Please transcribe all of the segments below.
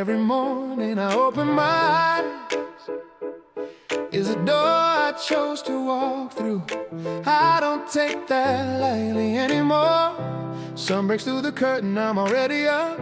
Every morning I open my eyes is a door I chose to walk through. I don't take that lightly anymore. Sun breaks through the curtain, I'm already up.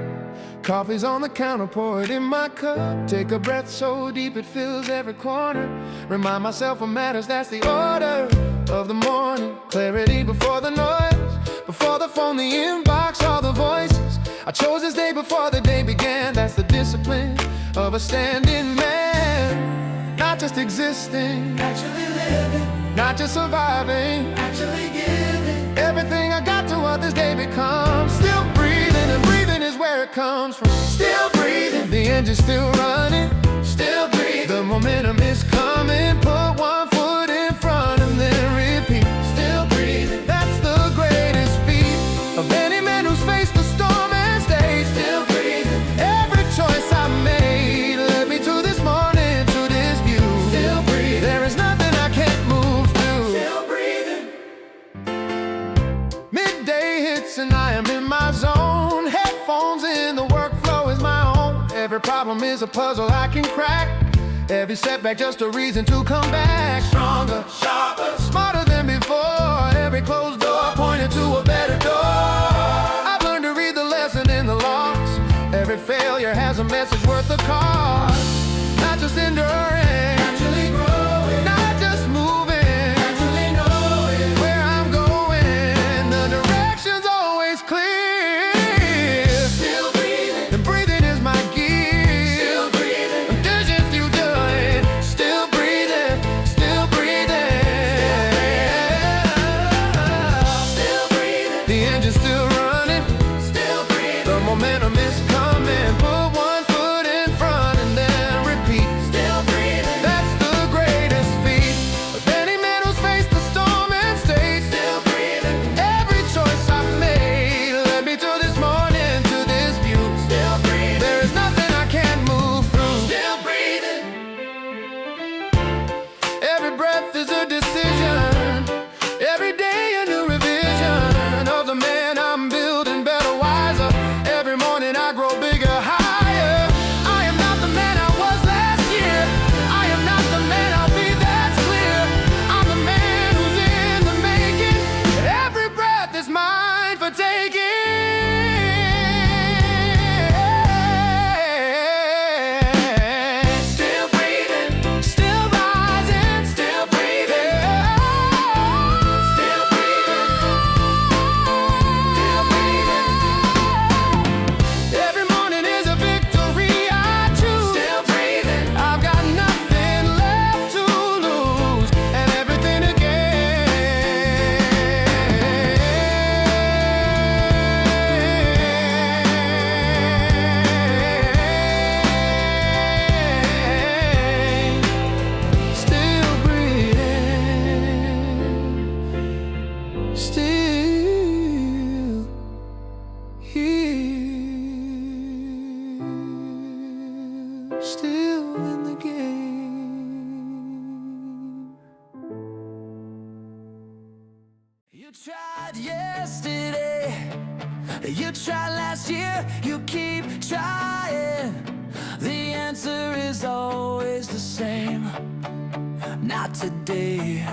Coffee's on the counter, pour it in my cup. Take a breath so deep it fills every corner. Remind myself of matters, that's the order of the morning. Clarity before the noise, before the phone, the inbox, all the voices. I chose this day before the day began. That's the discipline of a standing man. Not just existing, actually living. Not just surviving, actually giving. Everything I got to what this day becomes. Still breathing, and breathing is where it comes from. Still breathing, the engine's still running. Still breathing, the momentum is coming. Put one foot in front and then repeat. Still breathing, that's the greatest feat of any man who's faced the storm and stayed. Still breathing, every choice I made led me to this morning, to this view. Still breathing, there is nothing I can't move through. Still breathing. Midday hits and I am in my zone. Headphones in, the workflow is my own. Every problem is a puzzle I can crack. Every setback just a reason to come back. Stronger, sharper, smarter than before. Every closed door pointed to a better door. I've learned to read the lesson in the loss. Every failure has a message worth the cost. Not just enduring, actually growing. Not just moving, actually knowing where I'm going. The direction's always clear. Still breathing, and breathing is my gear. Still breathing, vision still doing. Still breathing, still breathing. Still breathing, the engine's still running. Still breathing, the momentum is coming. Put one foot in front and then repeat. Still breathing, that's the greatest feat of any man who's faced the storm and stayed. Still breathing, every choice I made led me to this morning, to this view. Still breathing, there is nothing I can't move through. Still breathing, every breath is a decision. Every day a new revision of the man I'm building, better, wiser. Every morning I grow bigger, higher. I am not the man I was last year. I am not the man I'll be, that's clear. I'm the man who's in the making. Every breath is mine for taking. Still breathing, still rising, still breathing. Still breathing, still breathing. Every morning is a victory I choose. Still breathing, I've got nothing left to lose and everything to gain. Still breathing, still here, still in the game. You tried yesterday, you tried last year, you keep trying. The answer is always the same. Not today.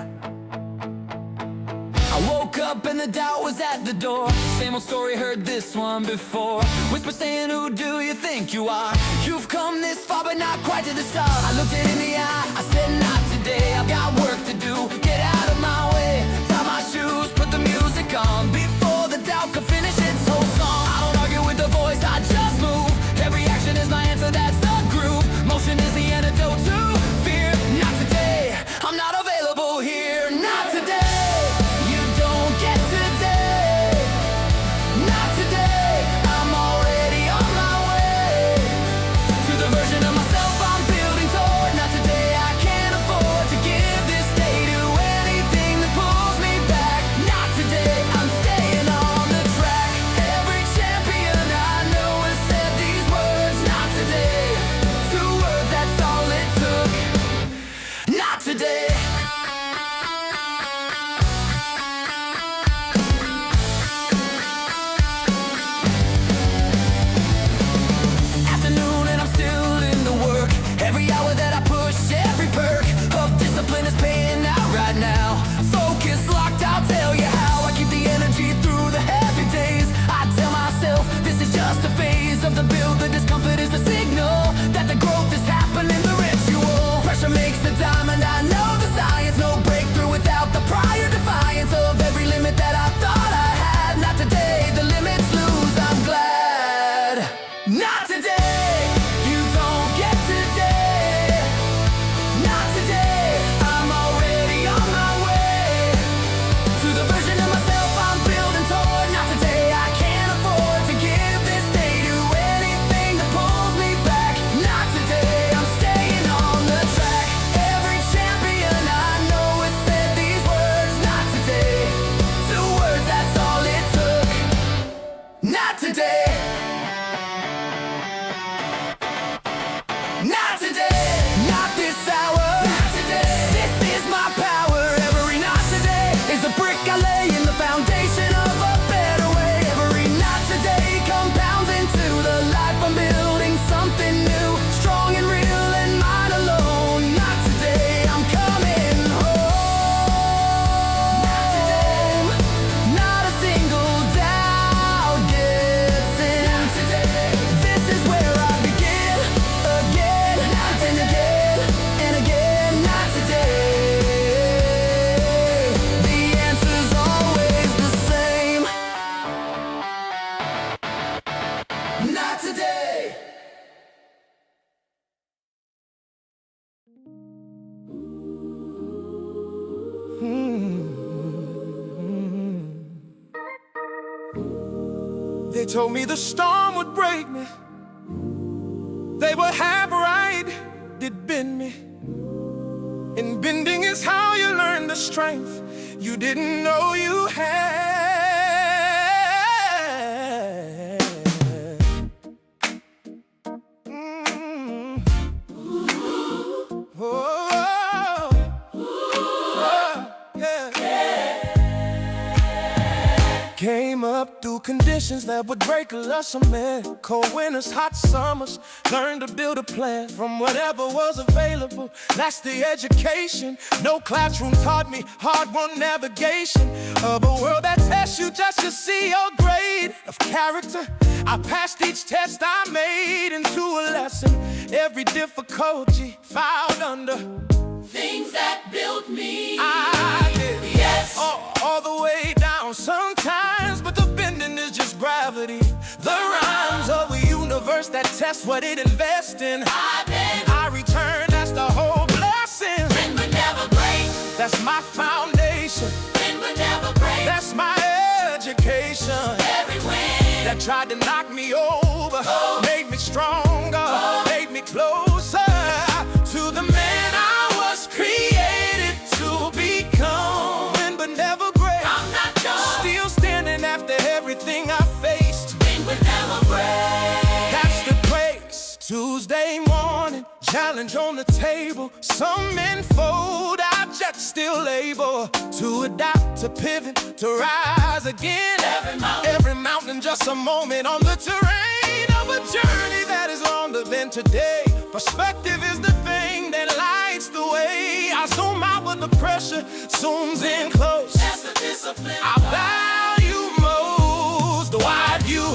I woke up and the doubt was at the door. Same old story, heard this one before. Whisper saying, who do you think you are? You've come this far but not quite to the start. I looked it in the eye, I said not today. I've got work to do, get out of my way. Tie my shoes, put the music on before the doubt could finish its whole song. I don't argue with the voice, I just move. Every action is my answer, that's the groove. Motion is the antidote to fear. Not today, I'm not available here. Not today. You don't get today. Not today. I'm already on my way to the version of myself I'm building toward. Not today, I can't afford to give this They told me the storm would break me. They were half right, did bend me. And bending is how you learn the strength you didn't know you had. Came up through conditions that would break us a man. Cold winters, hot summers. Learned to build a plan from whatever was available. That's the education. No classroom taught me hard-won navigation of a world that tests you just to see your grade of character. I passed each test I made into a lesson. Every difficulty filed under things that built me. I did, yes, all the way down sometimes, but the bending is just gravity. The rhymes of a universe that tests what it invests in. I return, that's the whole blessing. Bend but never break. That's my foundation. Bend but never break. That's my education. Every wind that tried to knock me over made me stronger, made me closer to the man I was created to become. Bend but never break. I'm not done. Still standing after everything I faced. Bend but never break. That's the grace. Tuesday morning, challenge on the table. Some men fold, I'm just still able to adapt, to pivot, to rise again. Every mountain just a moment on the terrain of a journey that is longer than today. Perspective is the thing that lights the way. I zoom out when the pressure zooms in close. That's the discipline I value most the wide view,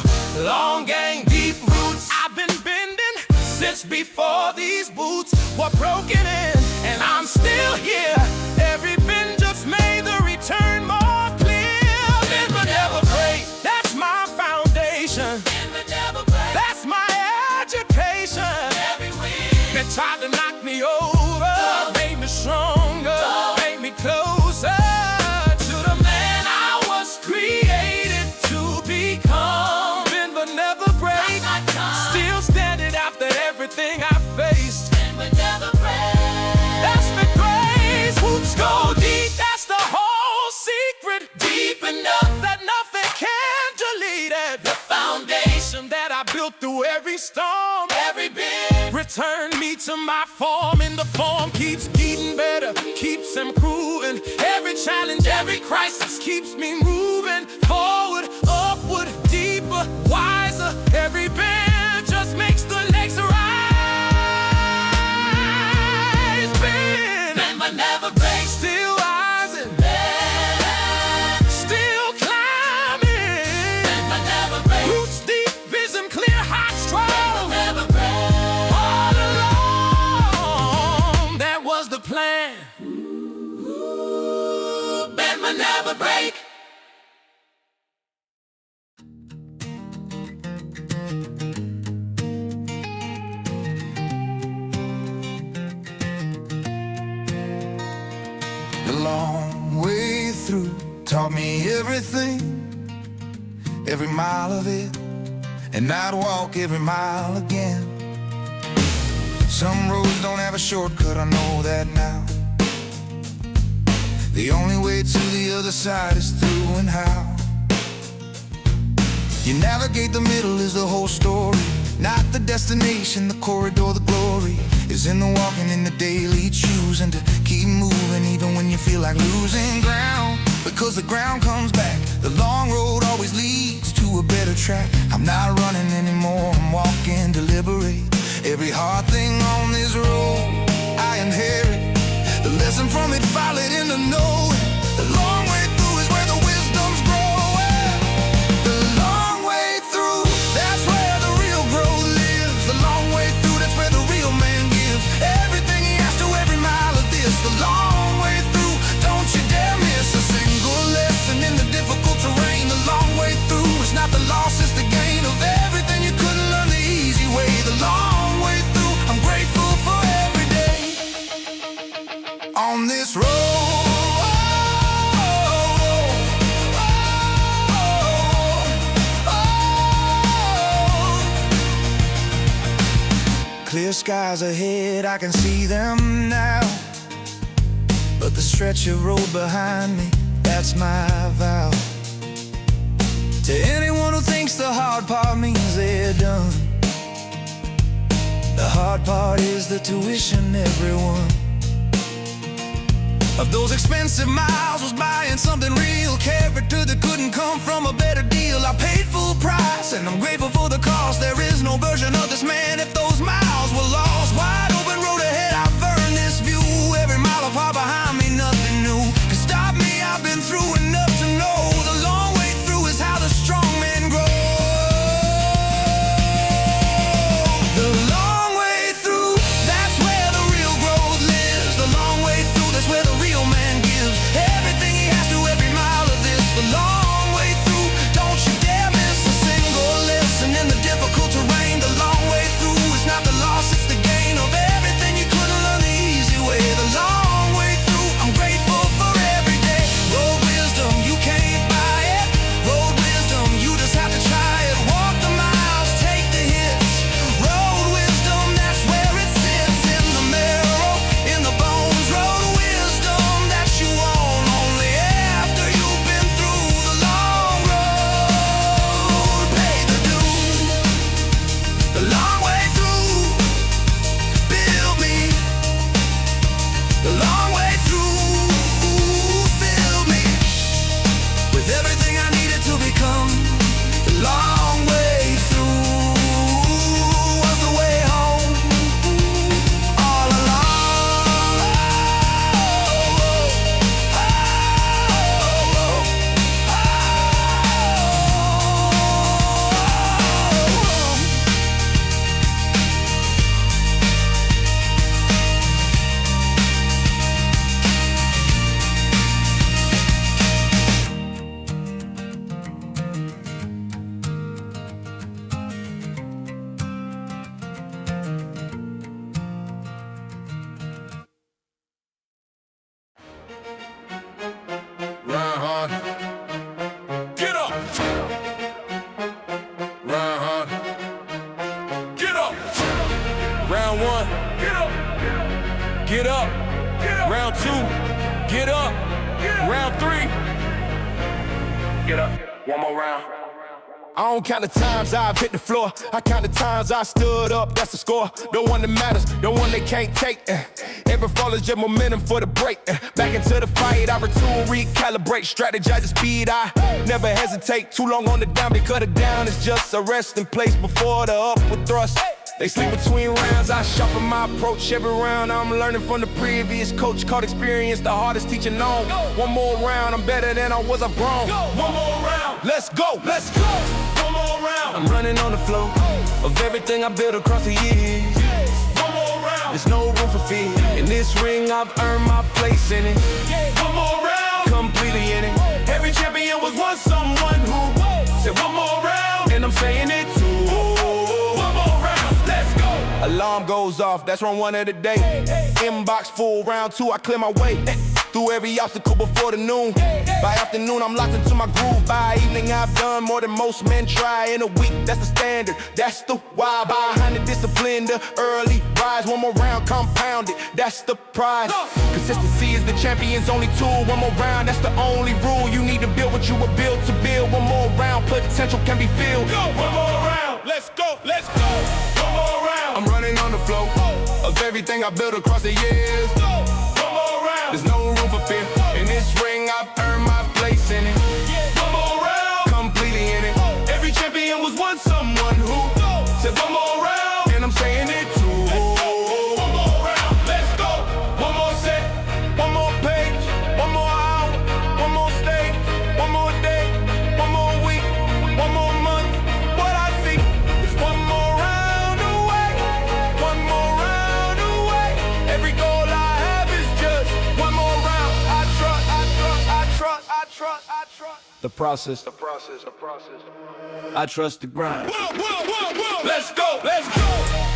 long gang, deep roots. I've been bending since before these boots were broken in, and I'm still here. Every bend just made the return more clear. Bend but never break. That's my foundation. Bend but never break. That's my education. Every wind that tried to knock me over made me stronger, made me closer to the man I was created to become. Bend but never break. Still standing after everything I faced. Bend but never break. That's the grace. Roots go deep. That's the whole secret. Deep enough that nothing can delete it. the foundation That I built through every storm. every bend. Return me to my form, and the form keeps getting better, keeps improving. Every challenge, every crisis keeps me moving forward, upward, deeper, wiser. Every bend just makes the legs rise. Bend but never break. still rising, Bend still climbing. but never break. Roots deep, vision clear, hot, strong. Never break. All along, that was the plan. Bend but never break. The long way through taught me everything, every mile of it, and I'd walk every mile again. Some roads don't have a shortcut, I know that now. The only way to the other side is through, and how you navigate the middle is the whole story. Not the destination, the corridor, the glory is in the walking, in the daily choosing to keep moving even when you feel like losing ground. Because the ground comes back, the long road always leads to a better track. I'm not running anymore, I'm walking deliberate. Every hard thing on this road I inherit. The lesson from it, file it in the knowing. The long way through is where the wisdom's growing. The long way through, that's where the real growth lives. The long way through, that's where the real man gives everything he has to every mile of this. The long way through, don't you dare miss a single lesson in the difficult terrain. The long way through is not the loss, it's the gain of everything you couldn't learn the easy way. The long way through, I'm grateful for every day on this road. skies ahead, I can see them now. But the stretch of road behind me, that's my vow. To anyone who thinks the hard part means they're done, the hard part is the tuition, everyone. Of those expensive miles was buying something real, character that couldn't come from a better deal. I paid full price and I'm grateful for the cost. There is no version of this man if those miles were lost. Wide open road ahead, I've earned this view. Every mile of far behind me, nothing new can stop me. I've been through enough to know the long way through is how the strong men grow. The long way through, that's where the real growth lives. The long way through, that's where the real man gives everything he has to every mile of this. The long way through, don't you dare miss a single lesson in the difficult terrain. The long way through is not the loss, it's the gain of everything you couldn't learn the easy way. The long way through, I'm grateful for every day. Road wisdom, you can't buy it. Road wisdom, you just have to try it. Walk the miles, take the hits. Road wisdom, that's where it sits. In the marrow, in the bones. Road wisdom that you own only after you've been through the long road. Pay the dues. The long way through, build me. The long way through, filled me with everything I needed to become. The long way through was the way home all along. Run hard. Get up. Run hard. Get up. Round one. Get up. Get up. Round two. Get up. Round three. Get up. One more round. I don't count the times I've hit the floor. I count the times I stood up, that's the score. The one that matters, the one they can't take. Every fall is just momentum for the break. Back into the fight, I retool, recalibrate. Strategize the speed, I never hesitate. Too long on the down because the down is just a resting place before the upward thrust. They sleep between rounds, I sharpen my approach. Every round I'm learning from the previous coach. Called experience, the hardest teaching on. One more round, I'm better than I was, I've grown. One more round. Let's go, let's go. One more round. I'm running on the flow of everything I built across the years. One more round. There's no room for fear. In this ring, I've earned my place in it. One more round. Completely in it. Every champion was once someone who said one more round. And I'm saying it too. One more round. Let's go. Alarm goes off, that's round one of the day. Inbox full, round two, I clear my way. Through every obstacle before the noon. By afternoon, I'm locked into my groove. By evening, I've done more than most men try. In a week, that's the standard. That's the why. Behind the discipline, the early rise. One more round, compounded. That's the prize. Consistency is the champion's only tool. One more round, that's the only rule. You need to build what you were built to build. One more round, potential can be filled. One more round. Let's go. Let's go. One more round. I'm running on the flow of everything I built across the years. One more round. There's no room for fear. In this ring, I've earned my place in it. One more round. Completely in it. Every champion was once someone who said one more round. And I'm saying it too. One more round. Let's go. One more set. One more page, one more hour, one more stage, one more day, one more week, one more month. What I see is one more round away, one more round away. Every goal I have is just one more round. I trust the process. I trust the grind. Let's go. Let's go.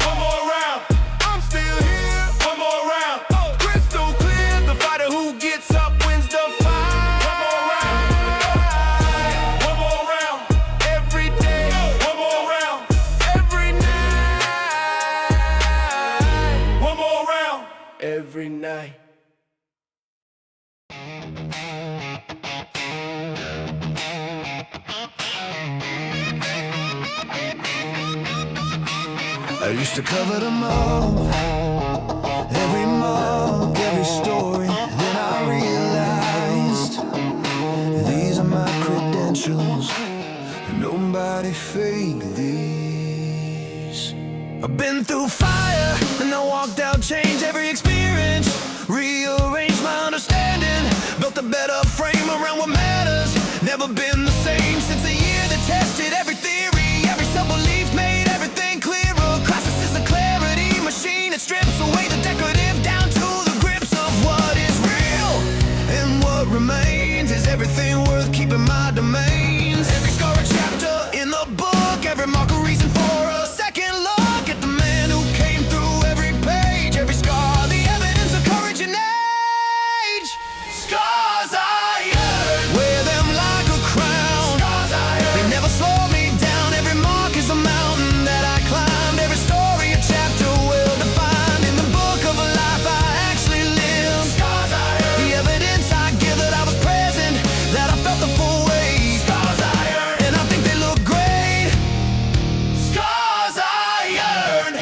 One more round. I'm still here. One more round. Crystal clear. The fighter who gets up wins the fight. One more round. One more round. Every day. One more round. Every night. every night. I used to cover them up, every mug, every story. Then I realized these are my credentials, nobody faked these. I've been through fire and I walked out, changed every experience, rearranged my understanding, built a better frame around what matters. Never been the same since the year that tested every theory, every self-belief made everything clearer. Crisis is a clarity machine that strips away the decorative down to the grips of what is real. And what remains is everything worth keeping my domains. Every scar a chapter in the book, every mark a reason for a second look at the man who came through every page. Every scar, the evidence of courage and age. Scars I earned, wear them like a crown. Scars I earned, they never slow me down. Every mark is a mountain that I climbed. Every story a chapter well defined in the book of a life I actually lived. Scars I earned, the evidence I give that I was present, that I felt the full weight. Scars I earned, and I think they look great. Scars I earned.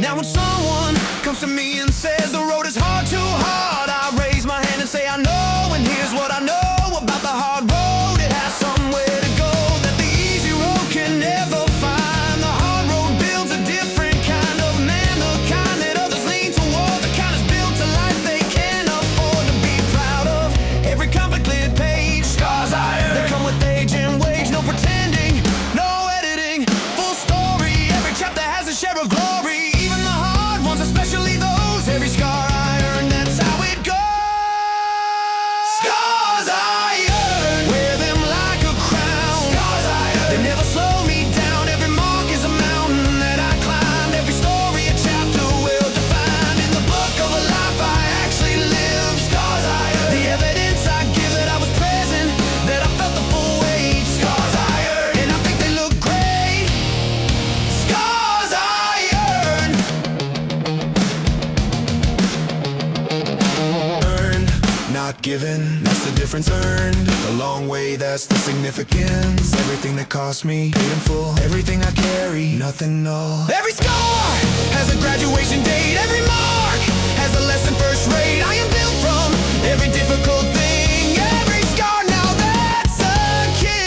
Now when someone comes to me and says the road is hard, too hard, I raise my hand and say I know, and here's what I know about the hard road. It has somewhere to go that the easy road can never find. The hard road builds a different kind of man, the kind that others lean toward, the kind that's built a life they can afford to be proud of. Every complicated page, scars I earned, they come with age and wage, no pretending, no editing, full story. Every chapter has a share of glory, even the hard ones, especially those. Every scar I earned, that's how it goes. Scars I earned, wear them like a crown. Scars I earned, they never slow me down. Every mark is a mountain that I climbed. Every story a chapter well defined in the book of a life I actually lived. Scars I earned, the evidence I give that I was present, that I felt the full weight. Scars I earned, and I think they look great. Scars I earned. Earned, not given, that's the difference. Earned, a long way, that's the significance. Everything that cost me, paid in full. Everything I carry, nothing null. Every scar has a graduation date. Every mark has a lesson first rate. I am built from every difficult thing. Every scar, now that's a king.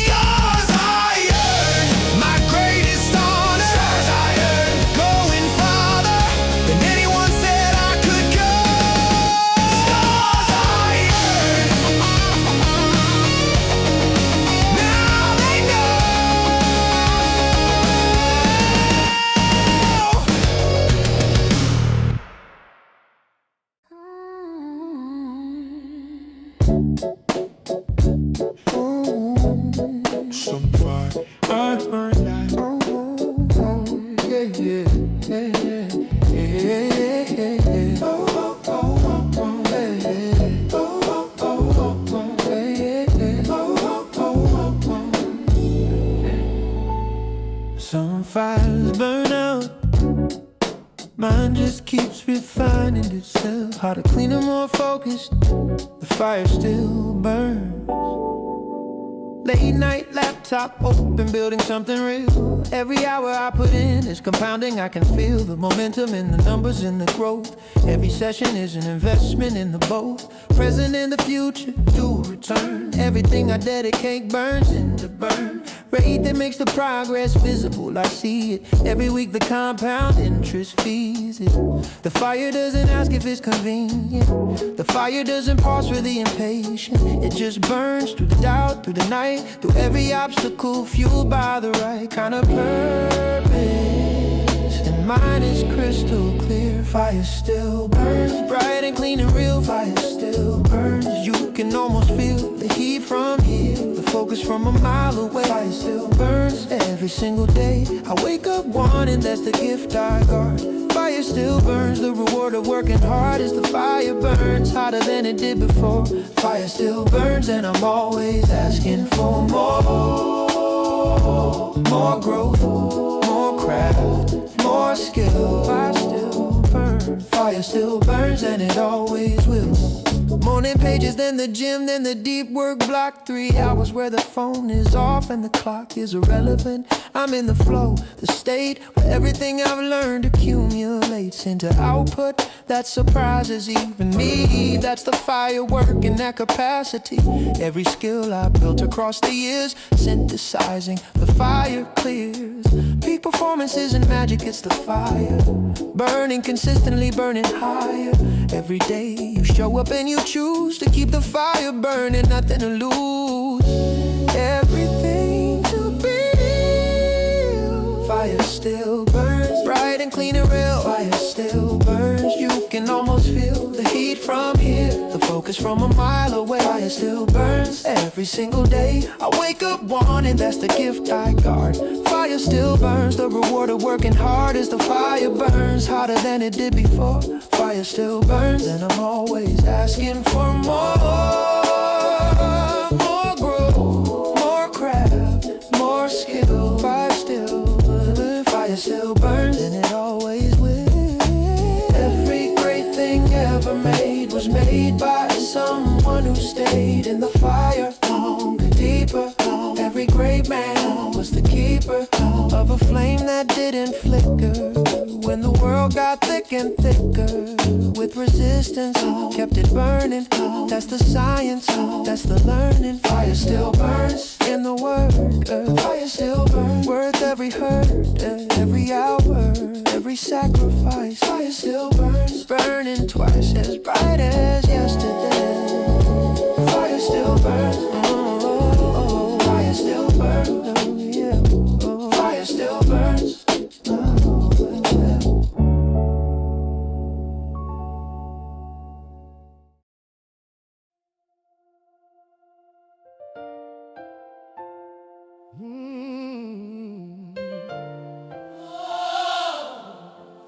Scars I earned, my greatest honor. Scars I earned, going farther than anyone said I could go. Scars I earned, now they know. Some fire I earned that. Yeah, yeah, yeah, yeah, yeah, yeah. Some fires burn out, mine just keeps refining itself. How to clean and more focused, the fire still burns. Late night laptop open, building something real. Every hour I put in is compounding. I can feel the momentum in the numbers, in the growth. Every session is an investment in the both. Present and the future do return. Everything I dedicate burns into burn. Rate that makes the progress visible, I see it. Every week the compound interest feeds it. The fire doesn't ask if it's convenient. The fire doesn't pause for the impatient. It just burns through the doubt, through the night, through every obstacle, fueled by the right kind of purpose. And mine is crystal clear. Fire still burns, bright and clean and real. Fire still burns. You can almost feel the heat from here, the focus from a mile away. Fire still burns every single day. I wake up wanting, that's the gift I guard. Fire still burns, the reward of working hard is the fire burns hotter than it did before. Fire still burns and I'm always asking for more. More growth, more craft, more skill. Fire still burns, fire still burns, and it always will. Morning pages, then the gym, then the deep work block. 3 hours where the phone is off and the clock is irrelevant. I'm in the flow, the state where everything I've learned accumulates into output that surprises even me. That's the firework in that capacity. Every skill I built across the years, synthesizing, the fire clears. Peak performance isn't magic, it's the fire. Burning consistently, burning higher. Every day you show up and you choose to keep the fire burning, nothing to lose, everything to build. Fire still burns, bright and clean and real. Fire still burns, you can almost feel the heat from here, the focus from a mile away. Fire still burns, every single day I wake up wanting, that's the gift I guard. Fire still burns, the reward of working hard is the fire burns hotter than it did before. Fire still burns, and I'm always asking for more. More growth, more craft, more skill. Fire still burns, and it always will. Every great thing ever made was made by someone who stayed in the fire longer, deeper. Every great man was the keeper of a flame that didn't flicker when the world got thick and thicker. With resistance, kept it burning. That's the science, that's the learning. Fire still burns in the work. Fire still burns, worth every hurt, every hour, every sacrifice. Fire still burns, burning twice as bright as yesterday. Fire still burns. Fire still burns, oh yeah. Fire still burns.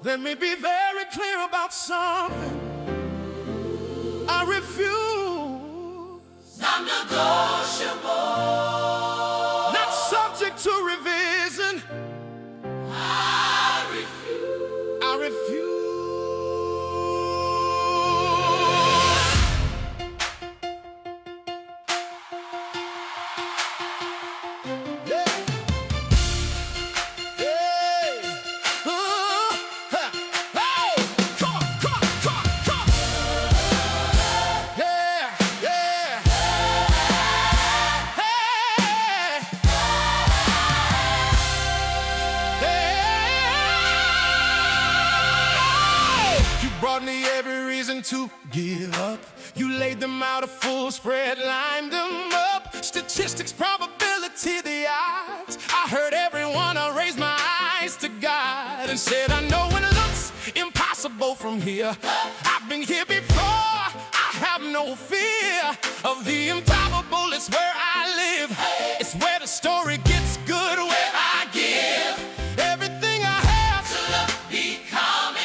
Let me be very clear about something. I refuse, non-negotiable, not subject to revision. I refuse. I refuse. To give up, you laid them out a full spread, lined them up, statistics, probability, the odds. I heard everyone, I raised my eyes to God and said, I know it looks impossible from here. I've been here before, I have no fear of the improbable. It's where I live, it's where the story gets good, where I give everything I have to the becoming.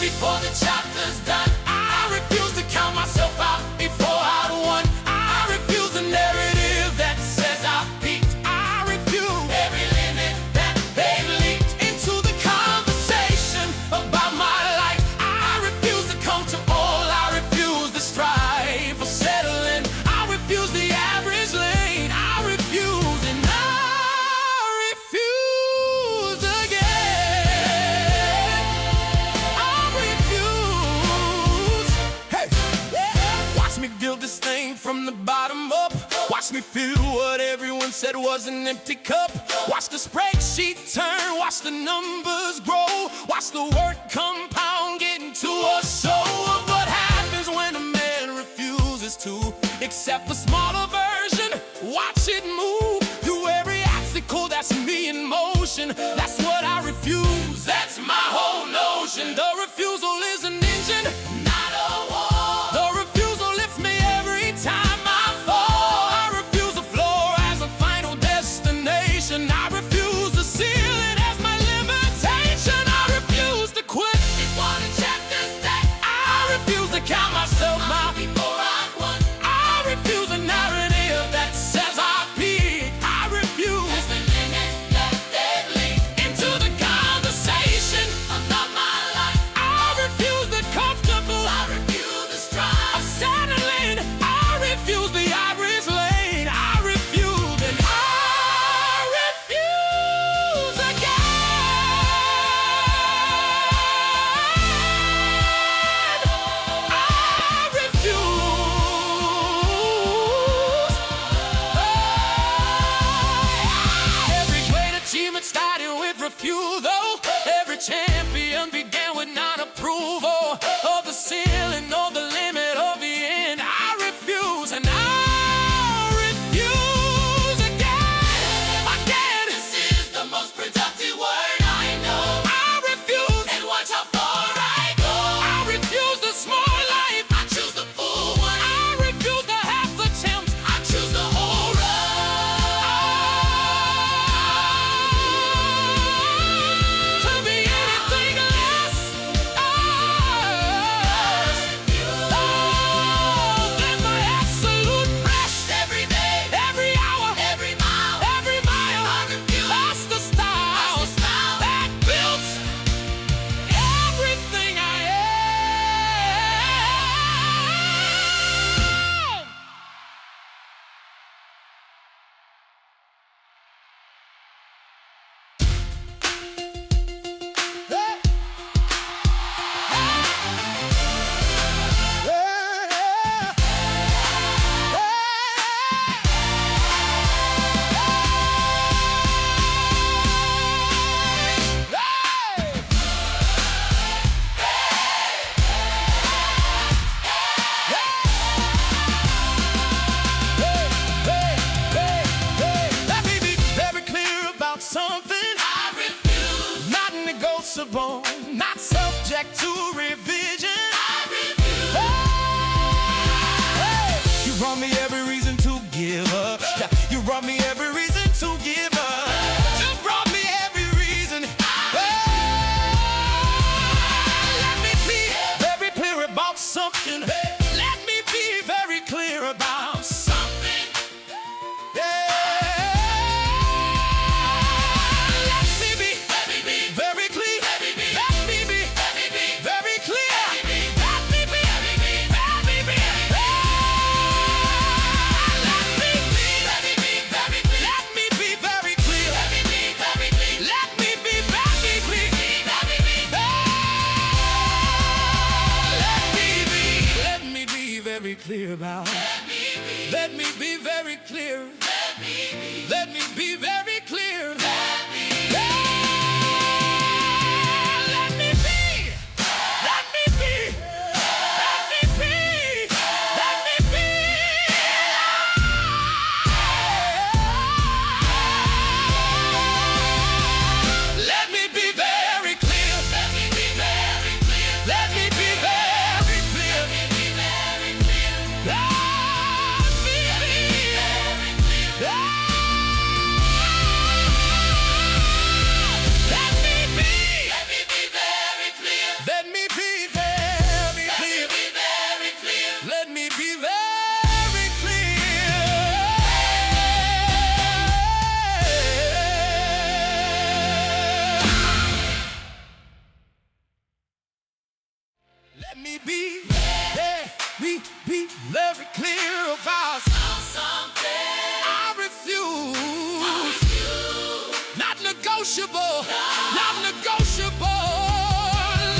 Before the chapter's done, I refuse to count myself out before I've won. I refuse the narrative that says I've peaked. I refuse every limit that they've leaked into the conversation about my life. I refuse to come to all. I refuse to strive for settling. I refuse the average lane. I refuse, and I refuse again. Build this thing from the bottom up. Watch me fill what everyone said was an empty cup. Watch the spreadsheet turn, watch the numbers grow. Watch the work compound, get into a show of what happens when a man refuses to accept the smaller version. Watch it move through every obstacle. That's me in motion. That's what I refuse. That's my whole notion. The refusal is an engine, not a wall. The refusal lifts me every time I fall. I refuse the floor as a final destination. I refuse the ceiling as my limitation. I refuse to irreversible, not subject to revision. You brought me every reason to give up. You brought me every reason to give up. You brought me every reason. Let me be very clear about something. Let me be very clear about something. Let me be very clear. Let me be very clear. Let me be very clear. Let me be very clear. Let me be very clear about. Let me be very clear. Let me be very clear. Let me be. Let me be. Let me be. Let me be. Let me be very clear. Let me be very clear. Let me be very clear. Let me be very clear. Let me be very clear. Let me be very clear about something. I refuse. Not negotiable. Not negotiable.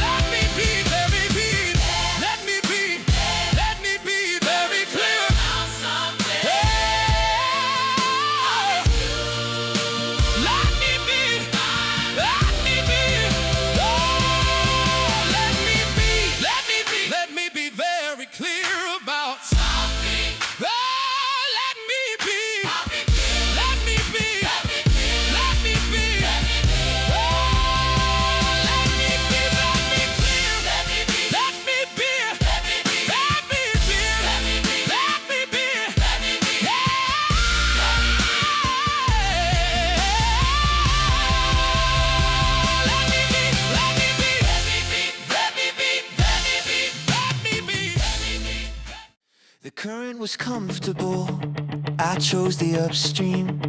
Let me be very clear. Let me be very clear. Let me be. Let me be very clear about something. Let me be. Let me be. Let me be. Let me be very clear. Let me be. Let me be. Let me be. Let me be. Let me be. Let me be. Let me be. The current was comfortable. I chose the upstream,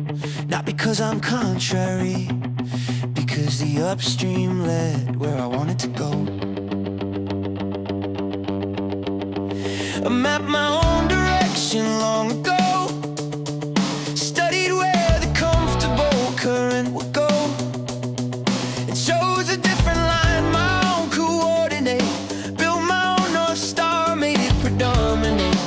not because I'm contrary, because the upstream led where I wanted to go. I mapped my own direction long ago, studied where the comfortable current would go, and chose a different line, my own coordinate, built my own North Star, made it predominate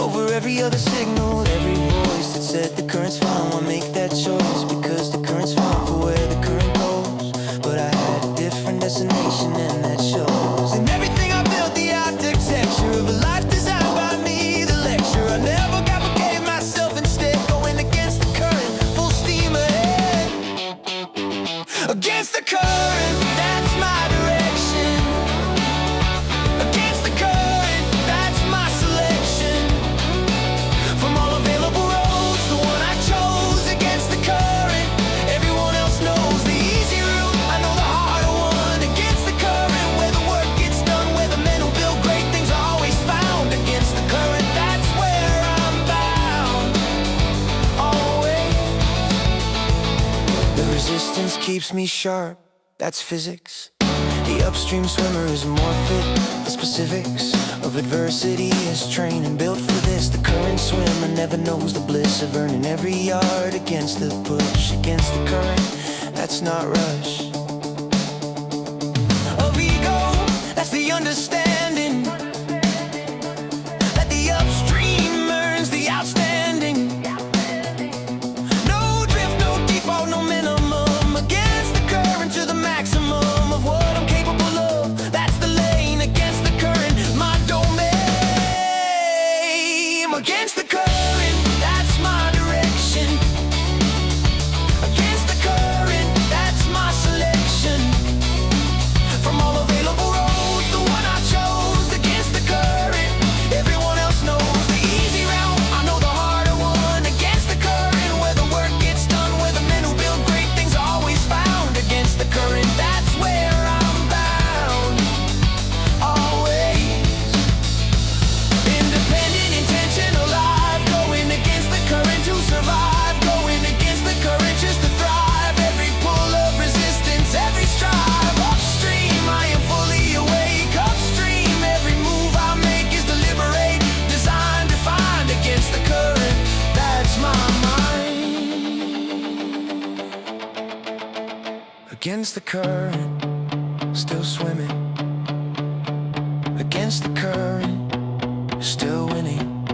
over every other signal, every voice that said the current's fine. Why make that choice? Because the current's fine for where the current goes, but I had a different destination and that shows. And everything I built, the architecture of a life designed by me, the lecture I never got but gave myself instead, going against the current, full steam ahead. Against the current, that's my direction. Against the current, that's my selection. From all available roads, the one I chose. Against the current, everyone else knows the easy route, I know the harder one. Against the current, where the work gets done, where the men who build great things are always found. Against the current, that's where I'm bound, always. The resistance keeps me sharp, that's physics. The upstream swimmer is more fit. The specifics of adversity is trained and built for this. The current swimmer never knows the bliss of earning every yard against the push. Against the current, that's not rush. Of ego, that's the understanding that the upstream earns the outstanding. No drift, no default, no minimum. Against the current to the maximum of what I'm capable of. That's the lane. Against the current, my domain. Against the current, that's my direction. Against the current, that's my against the current, still swimming. Against the current, still winning.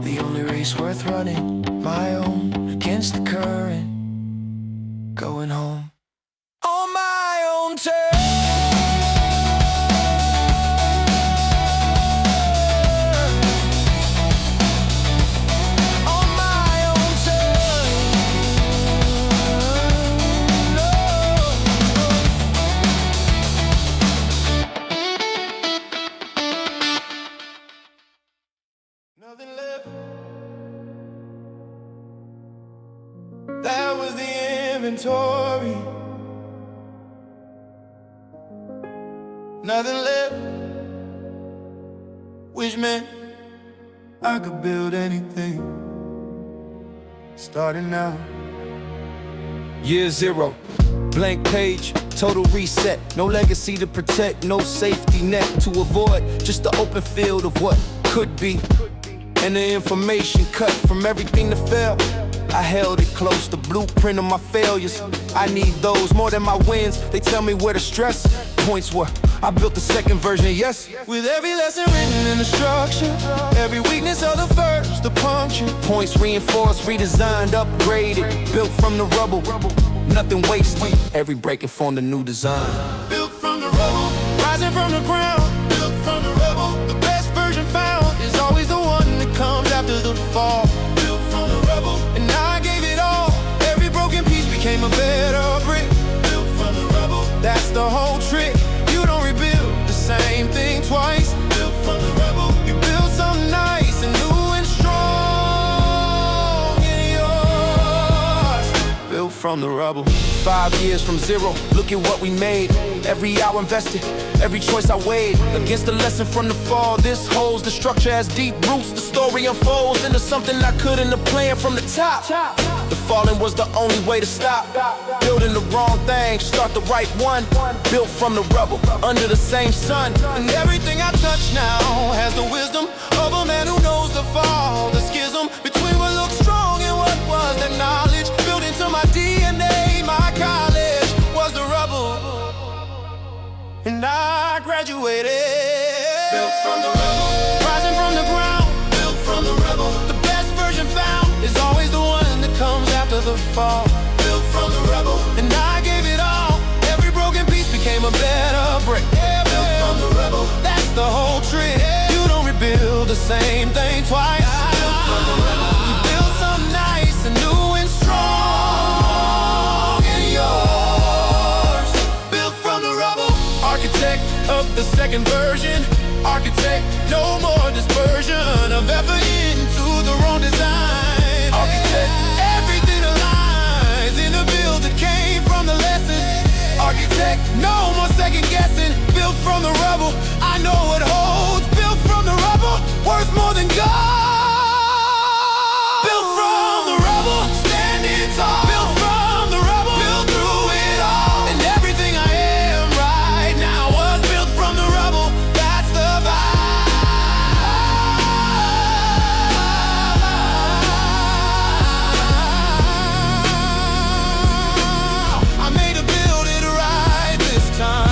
The only race worth running, my own. Against the current, going home. On my own terms. Nothing left. That was the inventory. Nothing left. Wish meant I could build anything. Starting now. Year zero, blank page, total reset. No legacy to protect, no safety net to avoid. Just the open field of what could be, and the information cut from everything that fell. I held it close, the blueprint of my failures. I need those more than my wins. They tell me where the stress points were. I built the second version, yes. With every lesson written in the structure, every weakness of the first, the puncture. Points reinforced, redesigned, upgraded, built from the rubble. Nothing wasted, every break informed a new design. Built from the rubble, rising from the ground. Built from the rubble, the best version found is always the one that comes after the fall. Built from the rubble, and I gave it all. Every broken piece became a better brick. Built from the rubble, that's the whole trick. You don't rebuild the same thing twice. Built from the rubble, you build something nice and new and strong in yours. Built from the rubble. 5 years from zero, look at what we made. Every hour invested, every choice I weighed. Against the lesson from the fall, this holds. The structure has deep roots, the story unfolds into something I couldn't have planned from the top. The falling was the only way to stop. Building the wrong thing, start the right one. Built from the rubble, under the same sun. And everything I touch now has the wisdom of a man who knows the fall. The schism between what looks strong and what was the knowledge. Built into my DNA, my college was the rubble. And I graduated. Built from the rubble, rising from the ground. Built from the rubble, the best version found is always the one that comes after the fall. Built from the rubble, and I gave it all. Every broken piece became a better brick. Built from the rubble, that's the whole trick. You don't rebuild the same thing twice. Built from the rubble, you build something nice and new and strong in yours. Built from the rubble. Architect of the second version. Architect, no more dispersion of effort into the wrong design. Architect, everything aligns in a build that came from the lessons. Architect, no more second guessing. Built from the rubble, I know what holds. Built from the rubble, worth more than gold. Built from the rubble, standing tall. Built from the rubble, built through it all. And everything I am right now was built from the rubble. That's the vibe. I made a build it right this time.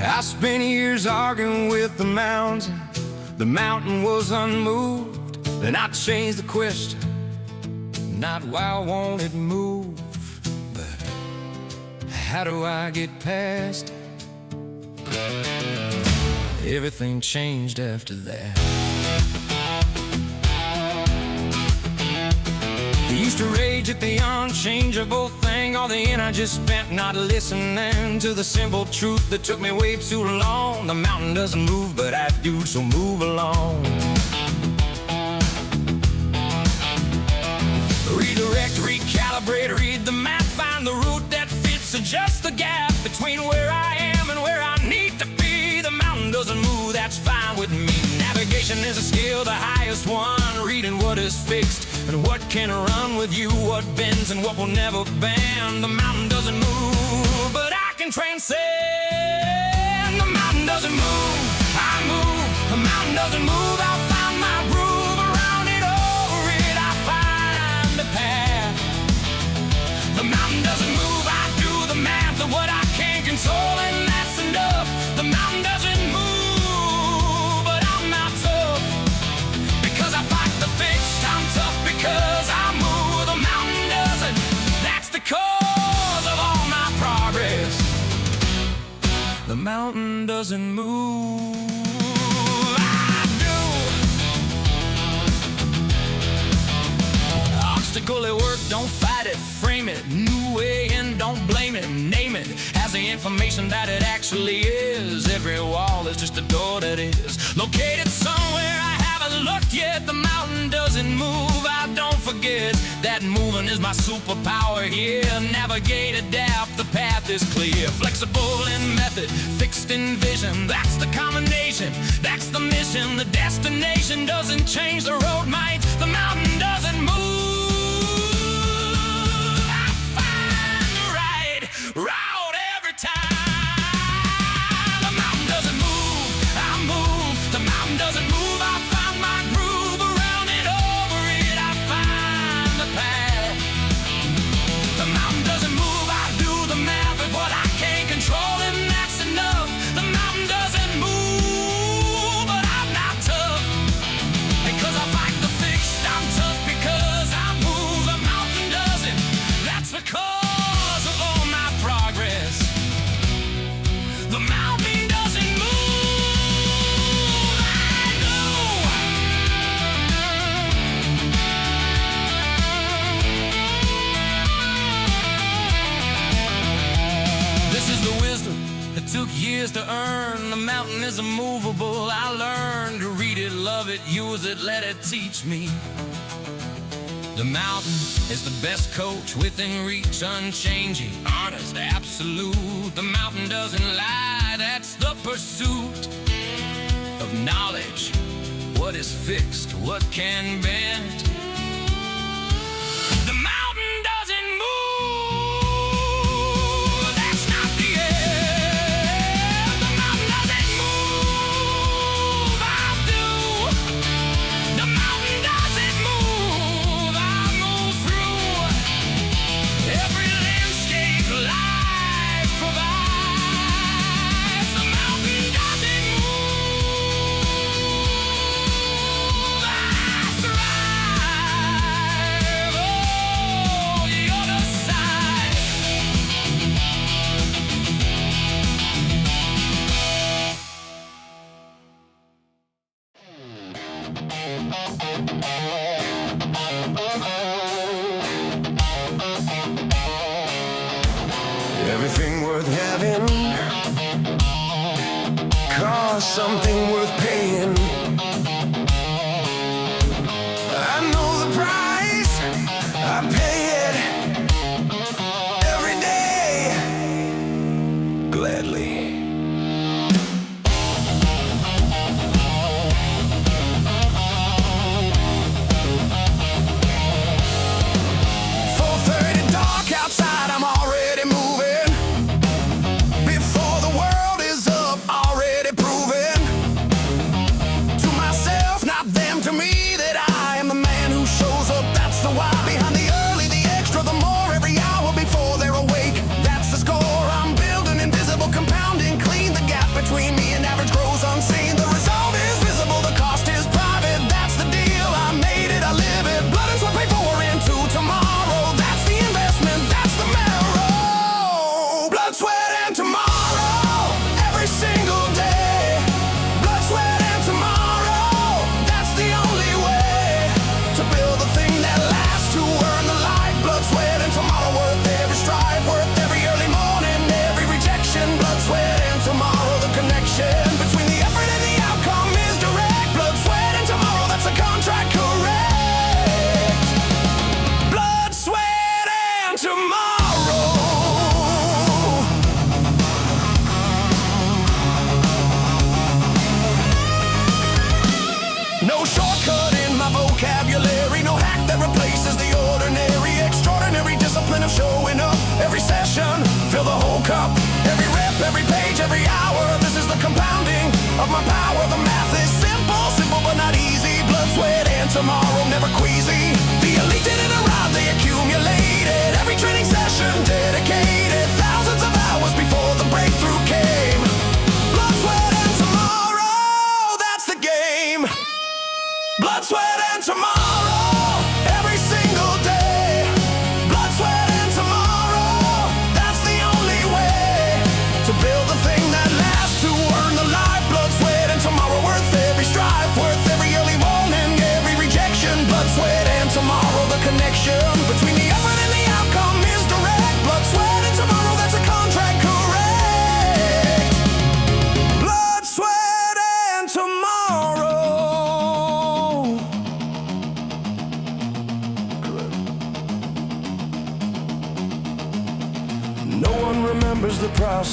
I spent years arguing with the mountain. The mountain was unmoved. Then I changed the question, not why I wanted moved, but how do I get past it? Everything changed after that. I used to rage at the unchangeable thing, all the energy spent not listening to the simple truth that took me way too long. The mountain doesn't move, but I do, so move along. Redirect, recalibrate, read the map, find the route that fits, adjust the gap between where I am and where I need with me. Navigation is a skill, the highest one. Reading what is fixed and what can run with you, what bends and what will never bend. The mountain doesn't move, but I can transcend. The mountain doesn't move, I move. The mountain doesn't move, I'll find my groove. Around it, over it, I find the path. The mountain doesn't move, I do the math of what I can't control, and that's enough. The mountain doesn't move, but I'm not tough because I fight the fixed. I'm tough because I move. The mountain doesn't. That's the cause of all my progress. The mountain doesn't move. I do. Obstacle at work, don't fight it, frame it. New way in, don't blame it, name it as the information that it actually is. Every wall is just a door that is located somewhere I haven't looked yet. The mountain doesn't move, I don't forget that moving is my superpower here. Navigate, adapt, the path is clear. Flexible in method, fixed in vision. That's the combination, that's the mission. The destination doesn't change, the road might. The mountain doesn't move. I find the right route every time. The mountain doesn't move, I move. The mountain doesn't move, I find my groove. Around it, over it, I find the path. The mountain doesn't move, I do the math of what I can't control, and that's enough. The mountain doesn't move, but I'm not tough because I fight the fixed. I'm tough because I move. The mountain doesn't. That's the cause of all my progress. The mountain doesn't move. I know. This is the wisdom that took years to earn. The mountain is immovable. I learned to read it, love it, use it, let it teach me. The mountain is the best coach, within reach, unchanging, honest, absolute. The mountain doesn't lie, that's the pursuit of knowledge. What is fixed, what can bend. The mountain doesn't move, that's not the end. The mountain doesn't move, I do. The mountain doesn't move, I move through every landscape life provides. The mountain doesn't move, I thrive. Oh, the other side. Everything worth having costs something worth paying. I know the price, I pay it every day, gladly. Dark outside, I'm already moving. Before the world is up, already proving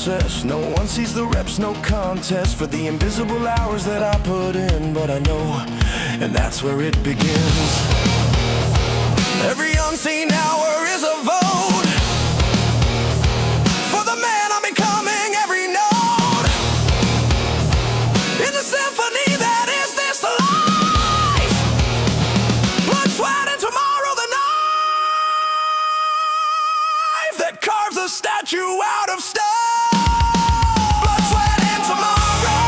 process. No one sees the reps, no contest for the invisible hours that I put in. But I know, and that's where it begins. Every unseen hour is a vote for the man I'm becoming. Every note is a symphony that is this life. Blood, sweat, and tomorrow, the knife that carves a statue out of stone. Blood, sweat, and tomorrow,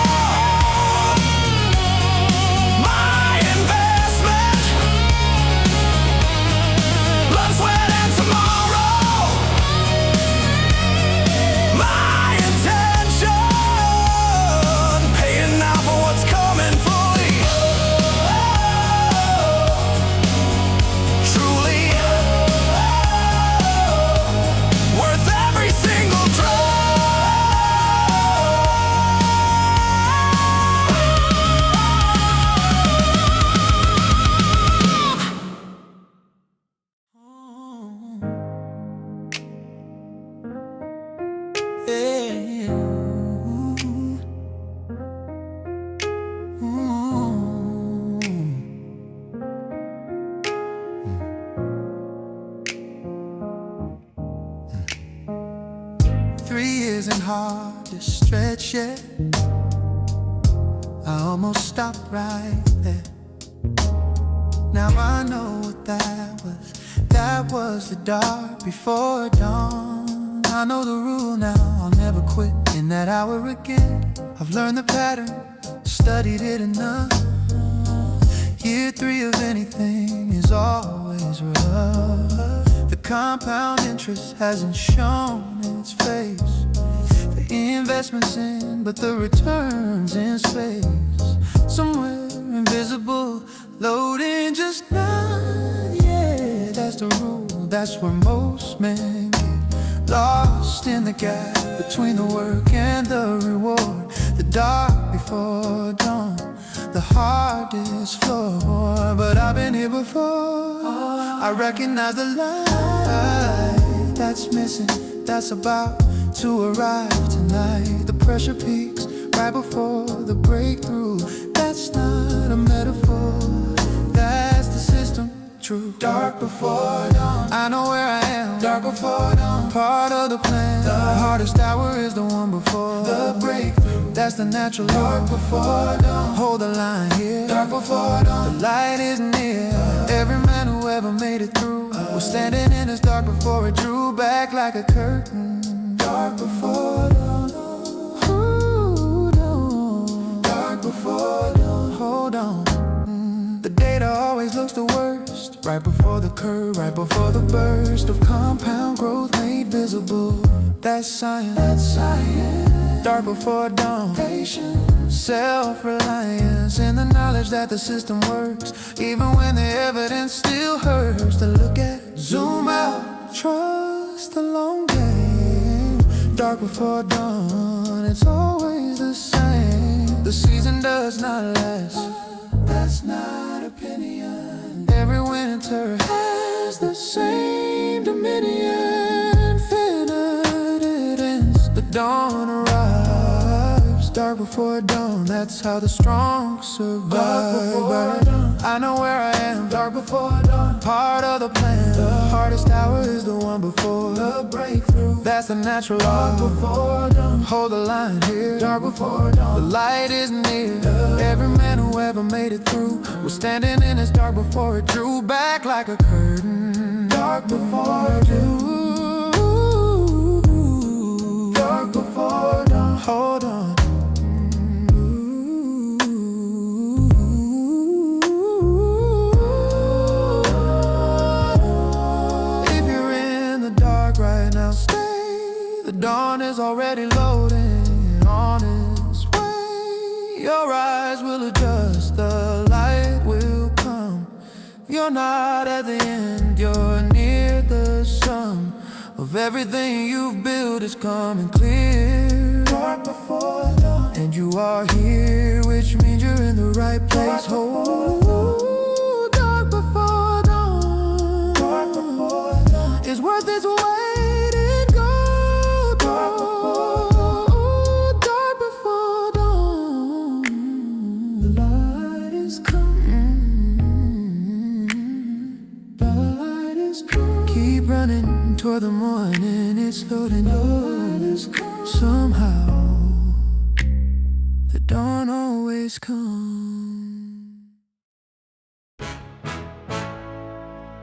my investment. Blood, sweat, and tomorrow, my intention. Paying now for what's coming fully. Truly worth every single drop. 3 years and hard to stretch yet. I almost stopped right there. Now I know what that was. That was the dark before dawn. I know the rule now, I'll never quit in that hour again. I've learned the pattern, studied it enough. Year 3 of anything is always rough. The compound interest hasn't shown its face. The investment's in, but the return's in space. Somewhere invisible, loading just not yet. That's the rule, that's where most men get lost in the gap between the work and the reward. The dark before dawn, the hardest floor. But I've been here before. I recognize the light that's missing, that's about to arrive tonight. The pressure peaks right before the breakthrough. That's not a metaphor, that's the system, true. Dark before dawn, I know where I am. Dark before dawn, part of the plan. The hardest hour is the one before the breakthrough. That's the natural law. Dark before dawn, hold the line here. Dark before dawn, the light is near. Every man who ever made it through was standing in this dark before it drew back like a curtain. Dark before dawn, hold on. Dark before dawn, hold on. The data always looks the worst right before the curve, right before the burst of compound growth made visible. That's science, that's science. Dark before dawn, patience, self-reliance in the knowledge that the system works, even when the evidence still hurts. To look at, zoom out, trust the long game. Dark before dawn, it's always the same. The season does not last, that's not opinion. Every winter has the same dominion. Finite it ends, the dawn arrives. Dark before dawn, that's how the strong survive. Dark before dawn, I know where I am. Dark before dawn, part of the plan. The hardest hour is the one before the breakthrough. That's the natural law. Dark before dawn, hold the line here. Dark before dawn, the light is near. Every man who ever made it through was standing in this dark before it drew back like a curtain. Dark before dawn, dark before dawn, hold on. If you're in the dark right now, stay. The dawn is already loading on its way. Your eyes will adjust, the light will come. You're not at the end, you're near the sum of everything you've built is coming clear. Dark before dawn, and you are here, which means you're in the right place. Oh, dark before dawn, dark before dawn, it's worth its weight in gold. Dark before for the morning, it's loading yours. Somehow, the dawn always comes.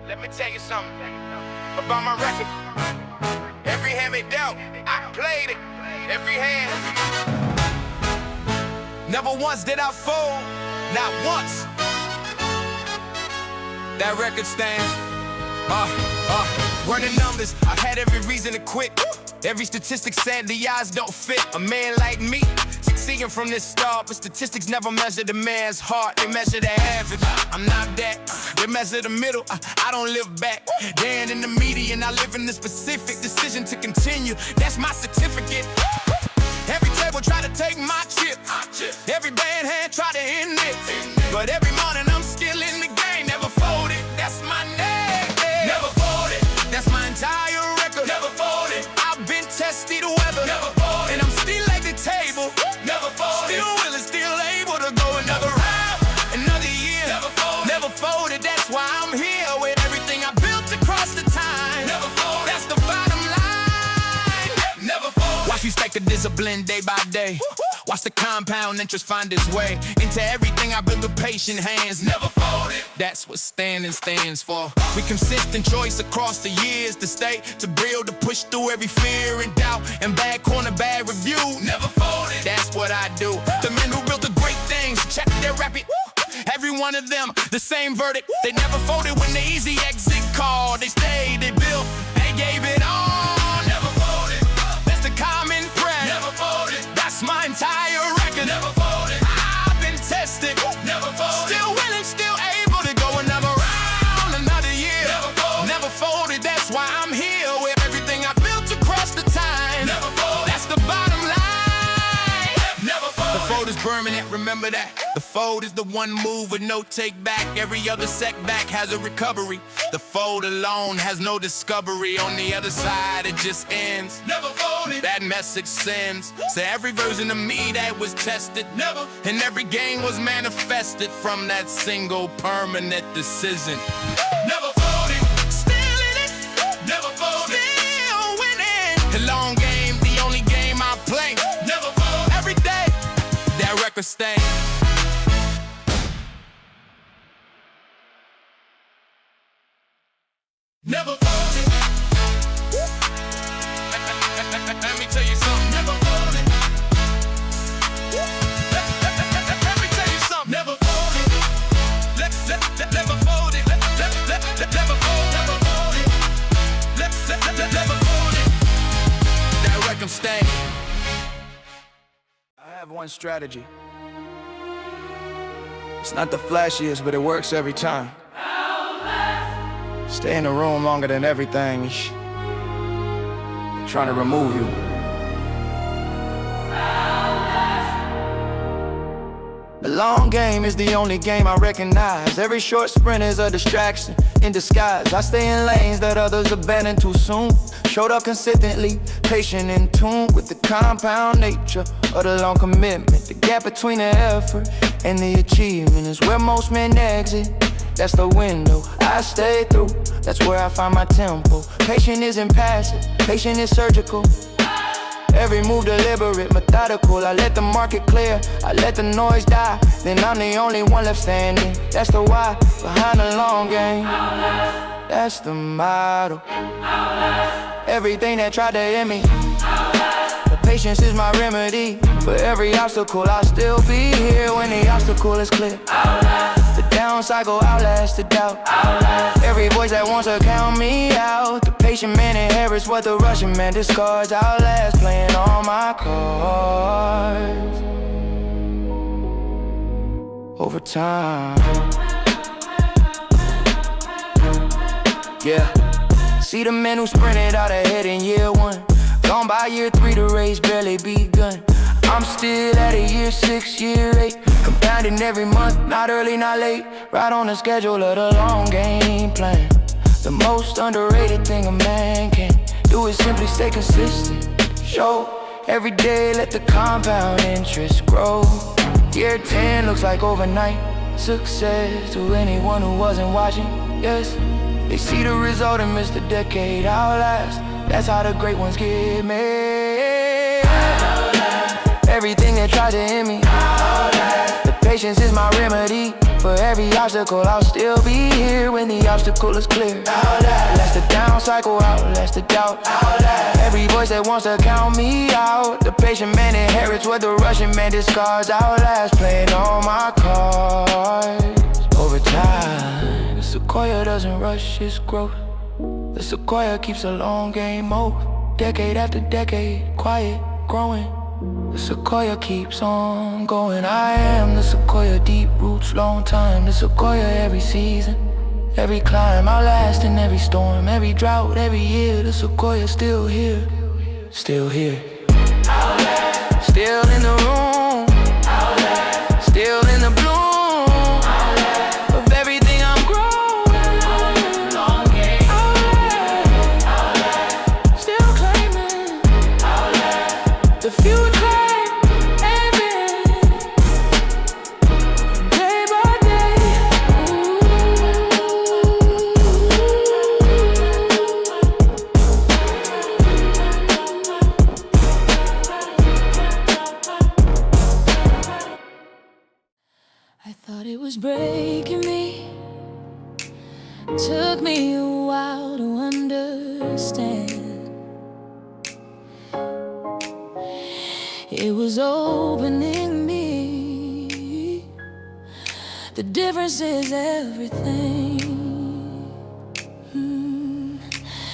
Let me tell you something about my record. Every hand they dealt, I played it. Every hand. Never once did I fold, not once. That record stands. Running numbers, I've had every reason to quit. Every statistic said the odds don't fit a man like me. Succeeding from this start, but statistics never measure the man's heart. They measure the average. I'm not that. They measure the middle. I don't live back. Dan in the median, I live in the specific decision to continue. That's my certificate. Every table try to take my chip. Every bad hand try to end it. But every morning I'm still in the game. Never folded. That's my name. Never folded. That's my entire record. Never folded. I've been tested weather. Never folded. And I'm still at the table. Never folded. Still willing, still able to go another round, another year. Never folded. Never folded. That's why I'm here with everything I built across the time. Never folded. That's the bottom line. Never folded. Watch me stack the discipline day by day. Watch the compound interest find its way into everything I built with patient hands. Never folded. That's what standing stands for. We consistent choice across the years to stay, to build, to push through every fear and doubt and bad corner, bad review. Never folded. That's what I do. The men who built the great things, check their rapid. Every one of them, the same verdict. They never folded when the easy exit called. They stayed, they built, they gave it all. Never folded. That's the common prayer. Never folded. That's my entire record. Never folded. I've been tested. Never folded. Still willing, still able to go another round, another year. Never folded. Never folded. That's why I'm here with everything I built across the time. Never folded. That's the bottom line. Never folded. The fold is permanent, remember that. The fold is the one move with no take back. Every other setback has a recovery. The fold alone has no discovery. On the other side, it just ends. Never folded. That message sends. So every version of me that was tested, never. And every game was manifested from that single permanent decision. Never folded. Still in it. Never folded. Still winning. The long game, the only game I play. Never fold. Every day, that record stays. Never folded. Let me tell you something. Never folded. Let me tell you something. Never folded. Never folded. Never folded. Never folded. That record stay. I have one strategy. It's not the flashiest, but it works every time. Stay in the room longer than everything trying to remove you. The long game is the only game I recognize. Every short sprint is a distraction in disguise. I stay in lanes that others abandon too soon. Showed up consistently, patient, in tune with the compound nature of the long commitment. The gap between the effort and the achievement is where most men exit. That's the window I stay through. That's where I find my tempo. Patient isn't passive, patient is surgical. Every move deliberate, methodical. I let the market clear, I let the noise die. Then I'm the only one left standing. That's the why behind the long game. That's the motto. Everything that tried to end me. The patience is my remedy. For every obstacle, I'll still be here when the obstacle is clear. The down cycle outlast the doubt. Every voice that wants to count me out. The patient man inherits what the Russian man discards. Outlast playing all my cards. Over time. Yeah. See the men who sprinted out ahead in year one. Gone by year 3, the race barely begun. I'm still at a year 6, year 8. Compounding every month, not early, not late. Right on the schedule of the long game plan. The most underrated thing a man can do is simply stay consistent. Show every day, let the compound interest grow. Year 10 looks like overnight success to anyone who wasn't watching. Yes, They see the result and miss the decade. Outlast, that's how the great ones get made. Everything that tried to end me, the patience is my remedy. For every obstacle, I'll still be here when the obstacle is clear. Outlast the down cycle, outlast the doubt. Every voice that wants to count me out. The patient man inherits what the Russian man discards. Outlast, playing all my cards. Over time, the sequoia doesn't rush its growth. The sequoia keeps a long game mode. Decade after decade, quiet, growing. The sequoia keeps on going. I am the sequoia, deep roots, long time. The sequoia, every season, every climb, outlasting every storm, every drought, every year. The sequoia still here, still here. Outlast. Still in the room, outlast. Still in the bloom, outlast. Of everything I'm growing. Long game. Outlast. Outlast. Still claiming, outlast. The future. I thought it was breaking me. Took me a while to understand. It was opening me. The difference is everything.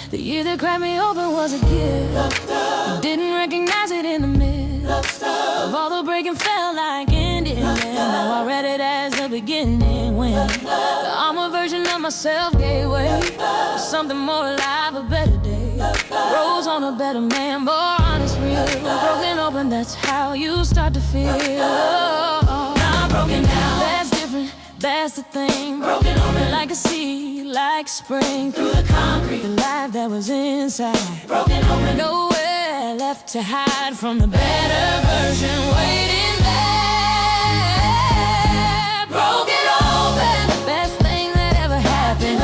The year that cracked me open was a gift. Didn't recognize it in the midst of all the breaking felt like ending. And now I read it as the beginning when the armor version of myself gave way to something more alive, a better day. Rose on a better man, more honest, real. Broken open, that's how you start to feel. Now I'm broken down. That's different, that's the thing. Broken open like a seed, like spring through the concrete. The life that was inside. Broken open, nowhere left to hide from the better version waiting there. Broken open, best thing that ever happened.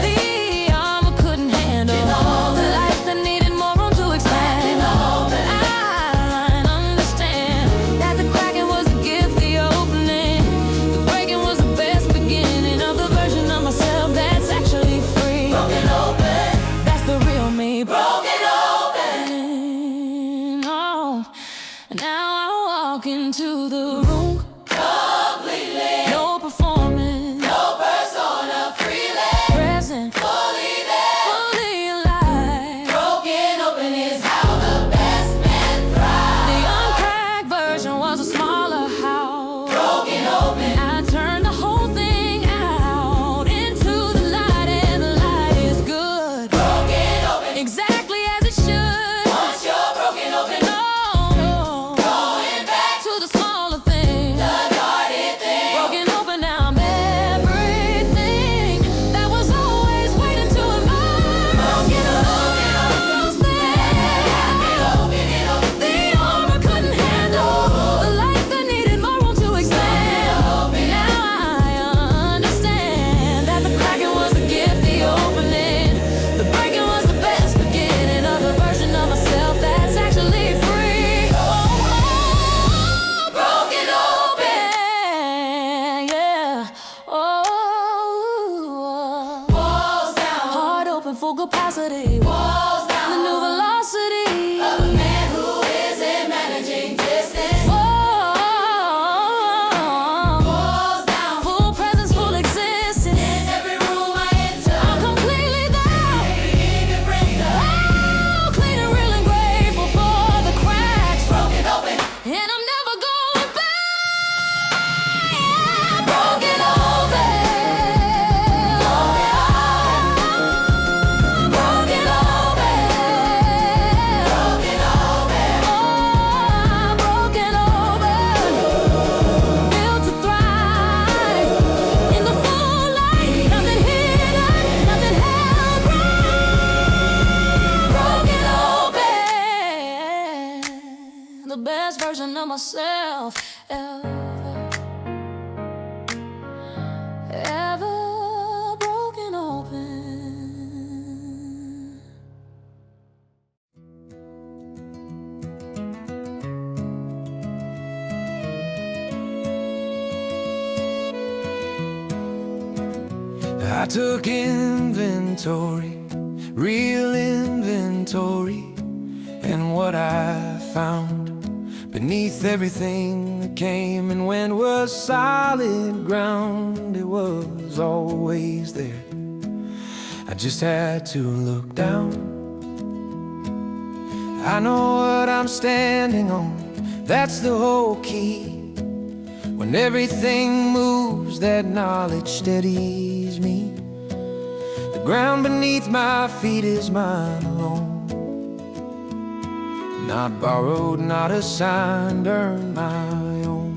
The armor couldn't handle the life that needed more room to expand. I understand that the cracking was a gift, the opening. The breaking was the best beginning of the version of myself that's actually free. Broken open, that's the real me. Broken open. Oh, now I walk into the room completely. No performance, no persona, freely present, fully there, fully alive. Broken open is how the best men thrive. The uncracked version was a smaller house. Broken open, I turned the whole thing out into the light, and the light is good. Broken open, exactly as it should. Once you're broken open, no, going back to the smaller things, the guarded thing. Broken open, now I'm everything that was always waiting to emerge. Broken open, the armor couldn't handle the life that needed more room to expand. Now I understand that the cracking was the gift, the opening. The breaking was the best beginning of the version of myself that's actually free. Broken open, yeah. Walls down, heart open, full capacity. Walls down, the new velocity of a man who isn't managing distance. Walls down, full presence, full existence. In every room I enter, I'm completely there. Oh, clean and real and grateful for the cracks. Broken open, and I'm never going back. Broken open, broken open. I took inventory, real inventory, and what I found beneath everything that came and went was solid ground. It was always there. I just had to look down. I know what I'm standing on, that's the whole key. When everything moves, that knowledge steadies me. The ground beneath my feet is mine alone. Not borrowed, not assigned, earned my own.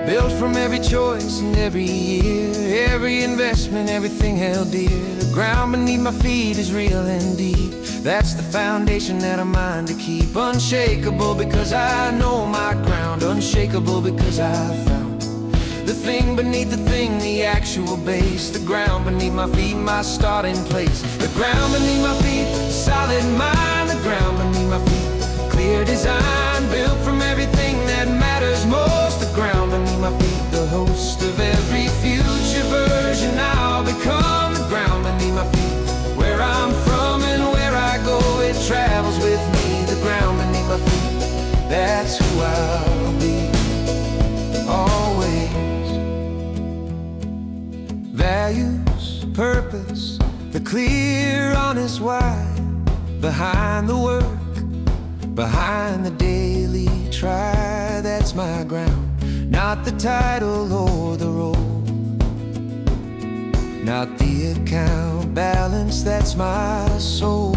Built from every choice and every year, every investment, everything held dear. The ground beneath my feet is real and deep. That's the foundation that I'm mine to keep. Unshakable because I know my ground. Unshakable because I found the thing beneath the thing, the actual base. The ground beneath my feet, my starting place. The ground beneath my feet, solid mind. The ground beneath my feet, clear design. Built from everything that matters most. The ground beneath my feet, the host of every future version I'll become. The ground beneath my feet, where I'm from and where I go, it travels with me. The ground beneath my feet, that's who I'll be, always. Values, purpose, the clear, honest why. Behind the work, behind the daily try. That's my ground, not the title or the role, not the account balance. That's my soul,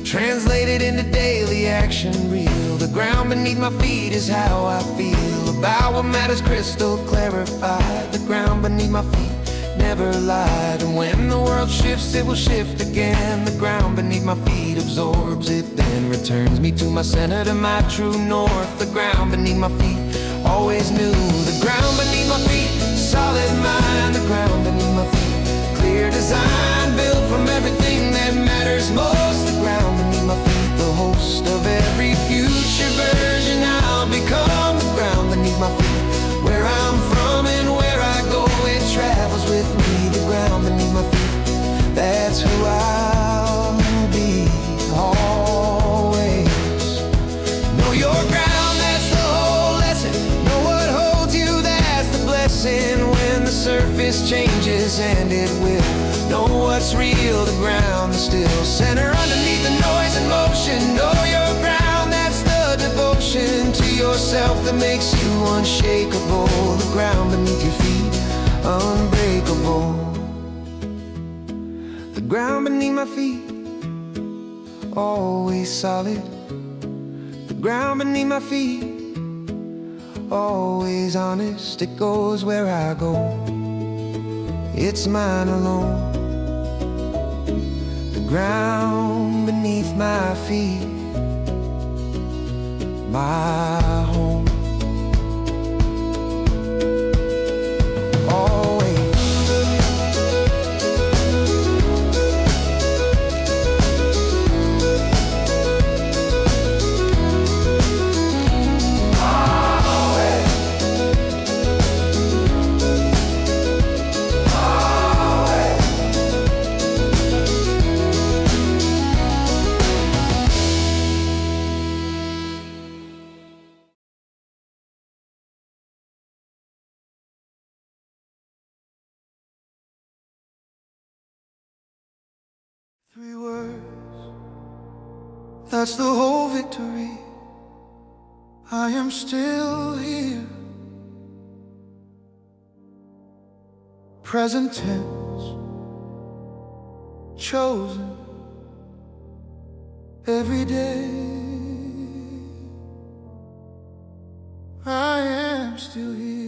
translated into daily action real. The ground beneath my feet is how I feel about what matters, crystal clarified. The ground beneath my feet never lied, and when the world shifts, it will shift again. The ground beneath my feet absorbs it, then returns me to my center, to my true north. The ground beneath my feet always knew. The ground beneath my feet, solid mind. The ground beneath my feet, clear design. Built from everything that matters most. The ground beneath my feet, the host of every future version I'll become. The ground beneath my feet, where I'm from and where I go, it travels with me. The ground beneath my feet, that's who I'll be, always. Know your ground, that's the whole lesson. Know what holds you, that's the blessing. When the surface changes, and it will, know what's real, the ground is still. Center underneath the noise and motion. Know your ground, that's the devotion to yourself that makes you unshakable. The ground beneath your feet, unbreakable. The ground beneath my feet, always solid. The ground beneath my feet, always honest. It goes where I go, it's mine alone. The ground beneath my feet, my home, always. Three words, that's the whole victory. I am still here. Present tense, chosen every day. I am still here.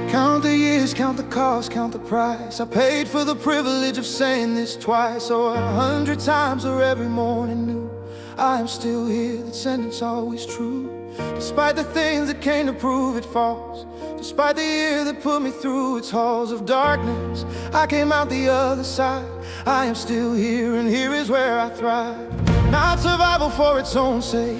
Count the years, count the cost, count the price. I paid for the privilege of saying this twice, or 100 times, or every morning new. I am still here, that sentence always true. Despite the things that came to prove it false, despite the year that put me through its halls of darkness, I came out the other side. I am still here, and here is where I thrive. Not survival for its own sake,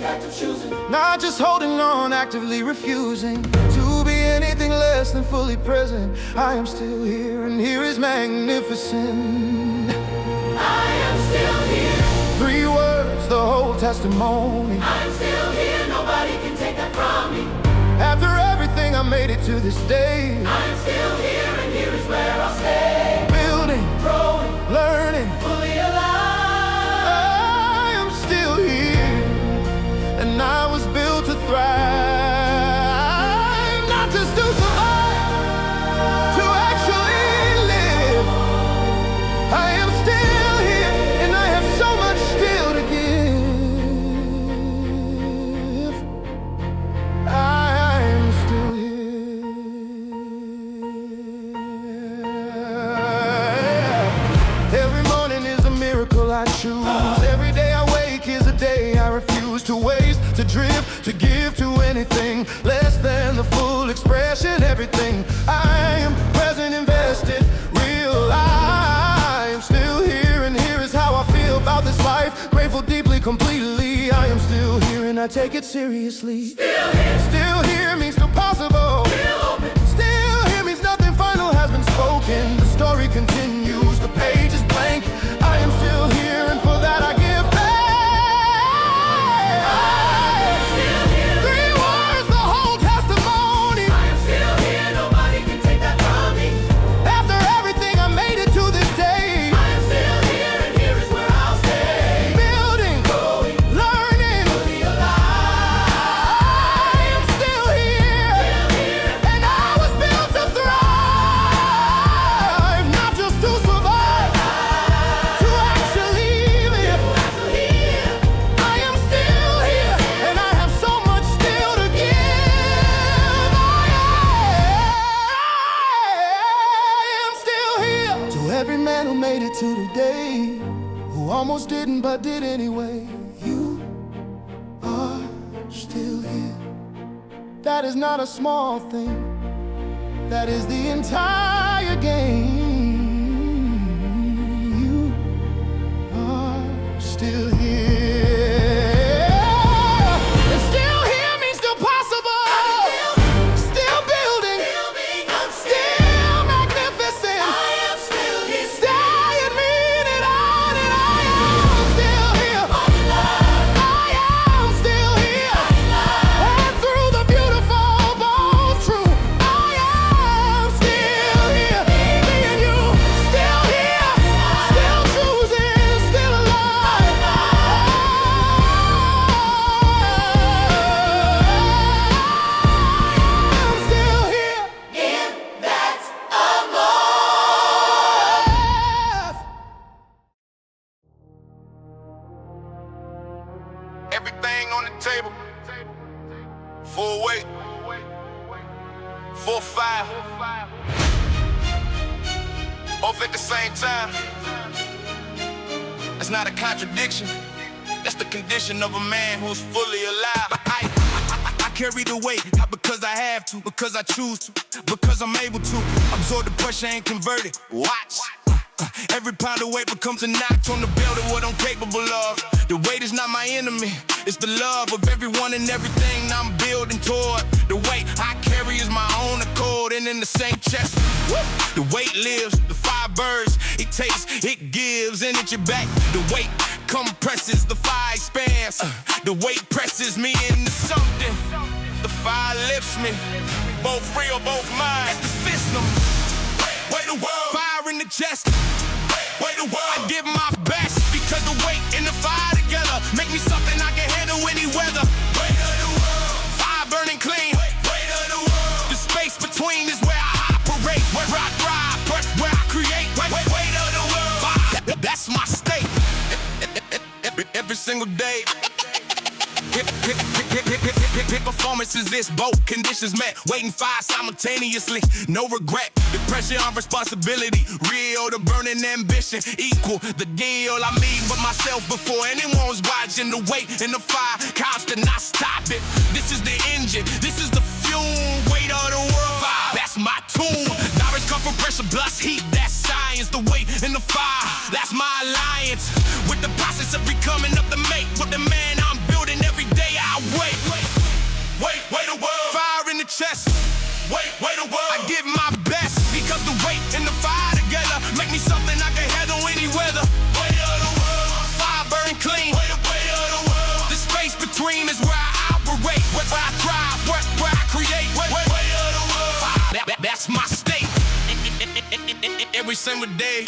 not just holding on, actively refusing to be anything less than fully present. I am still here, and here is magnificent. I am still here. 3 words, the whole testimony. I'm still here, nobody can take that from me. After everything, I made it to this day. I'm still here, and here is where I'll stay. Building, Growing, learning, fully alive. I am still here, and I was built to thrive. Not just to survive, to actually live. I am still here, and I have so much still to give. I am still here. Every morning is a miracle I choose. Every day I wake is a day I refuse to waste, to drift, to give to anything less than the full expression. Everything I am present, invested, real. I am still here, and here is how I feel about this life. Grateful deeply, completely. I am still here, and I take it seriously. Still here means still possible. Still here means nothing final has been spoken. The story continues, the page is blank. I am still here, and for that I give thanks. 3 words, the whole testimony. I am still here, nobody can take that from me. After everything, I made it to this day. I am still here, and here is where I'll stay. Building, Growing, learning, fully alive. I am still here, and I was built to thrive. Not just to survive, to actually live. I am still here, and I have so much still to give. I am still here. To every man who made it to today, who almost didn't but did anyway, you are still here. That is not a small thing. That is the entire game. You are still here. And still here means still possible. Still building. Still magnificent. I am still here. Stay and mean it on, and I am still here. I am still here. And through the beautiful, both true, I am still here. Me and you, still here. Still choosing, still alive. I'm still here. That's a Everything on the table. Full weight. 4-5. Both at the same time. That's not a contradiction. That's the condition of a man who's fully alive. I carry the weight, not because I have to, because I choose to, because I'm able to. Absorb the pressure and convert it. Watch. Every pound of weight becomes a notch on the belt of what I'm capable of. The weight is not my enemy, it's the love of everyone and everything I'm building toward. The weight I carry is my own accord, and in the same chest, the weight lives, the fibers it takes, it gives, and at your back, the weight compresses, the fire expands. The weight presses me into something, the fire lifts me, both real, both mine. At the fist number. Wait the world, fire in the chest. Wait the world, I give my best because the weight and the fire together make me something I can handle any weather. Weight of the world, fire burning clean. Weight of the world, the space between is where I operate, where I thrive, where I create. Weight of the world, fire, that's my state. Every single day. Hit performance is this, both conditions met, waiting fire simultaneously, no regret. The pressure on responsibility, real, the burning ambition, equal. The deal I made with myself before anyone was watching. The weight and the fire, constant, not stop it. This is the engine, this is the fuel. Weight of the world, fire, that's my tune. Direct come from pressure, plus heat, that's science. The weight and the fire, that's my alliance. With the process of becoming up the mate. every single day.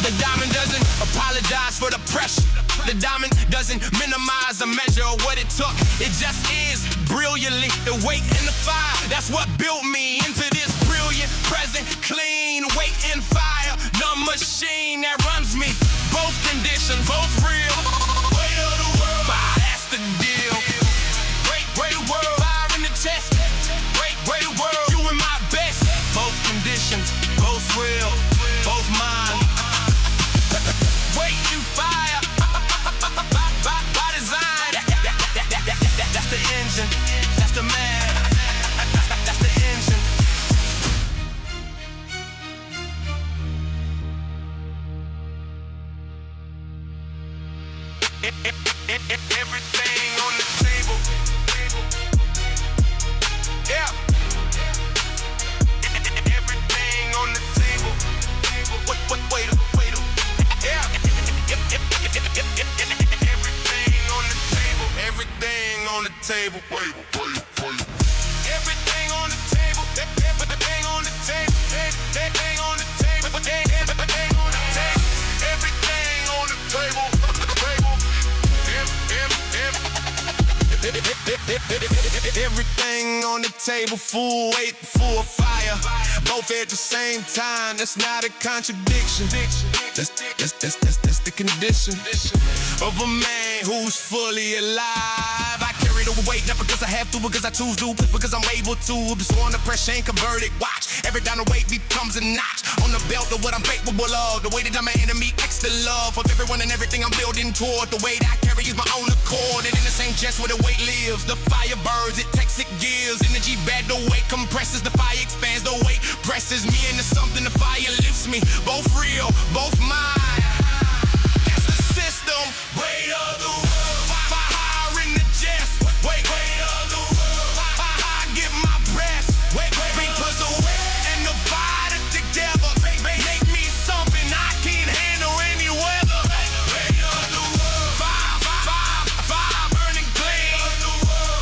The diamond doesn't apologize for the pressure. The diamond doesn't minimize the measure of what it took. It just is brilliantly the weight in the fire. That's what built me into this brilliant, present, clean weight and fire. The machine that runs me. Both conditions, both real. Weight of the world. Fire, that's the deal. Weight of the world. Fire in the chest. Weight of the world. You and my best. Both conditions, both real, both mine. Wait, you fire by design. That's the engine. That's the man. That's the engine. Everything on the table. Yeah. Everything on the table. Wait. Yeah. Everything on the table. Everything on the table. Everything on the table. Everything on the table. Everything on the table. Everything on the table. Everything on the table. Everything on the table, full weight, full fire. Both at the same time, that's not a contradiction. That's the condition of a man who's fully alive. I carry the weight, not because I have to, because I choose to, but because I'm able to. Absorb the pressure and convert it. Watch, every down the weight becomes a notch on the belt of what I'm capable of. The way that I'm an enemy, extra love of everyone and everything I'm building toward. The weight I carry is my own accord, and in the same chest where the weight lives. The fire burns, it takes, it gives. Energy back, the weight compresses, the fire expands, the weight presses me into something. The fire lifts me, both real, both mine. That's the system. Weight of the world. Fire in the chest. Weight of the world. Fire, I get my breath. Because the weight and the fire together make me something I can't handle any weather. Weight of the world. Fire burning clean.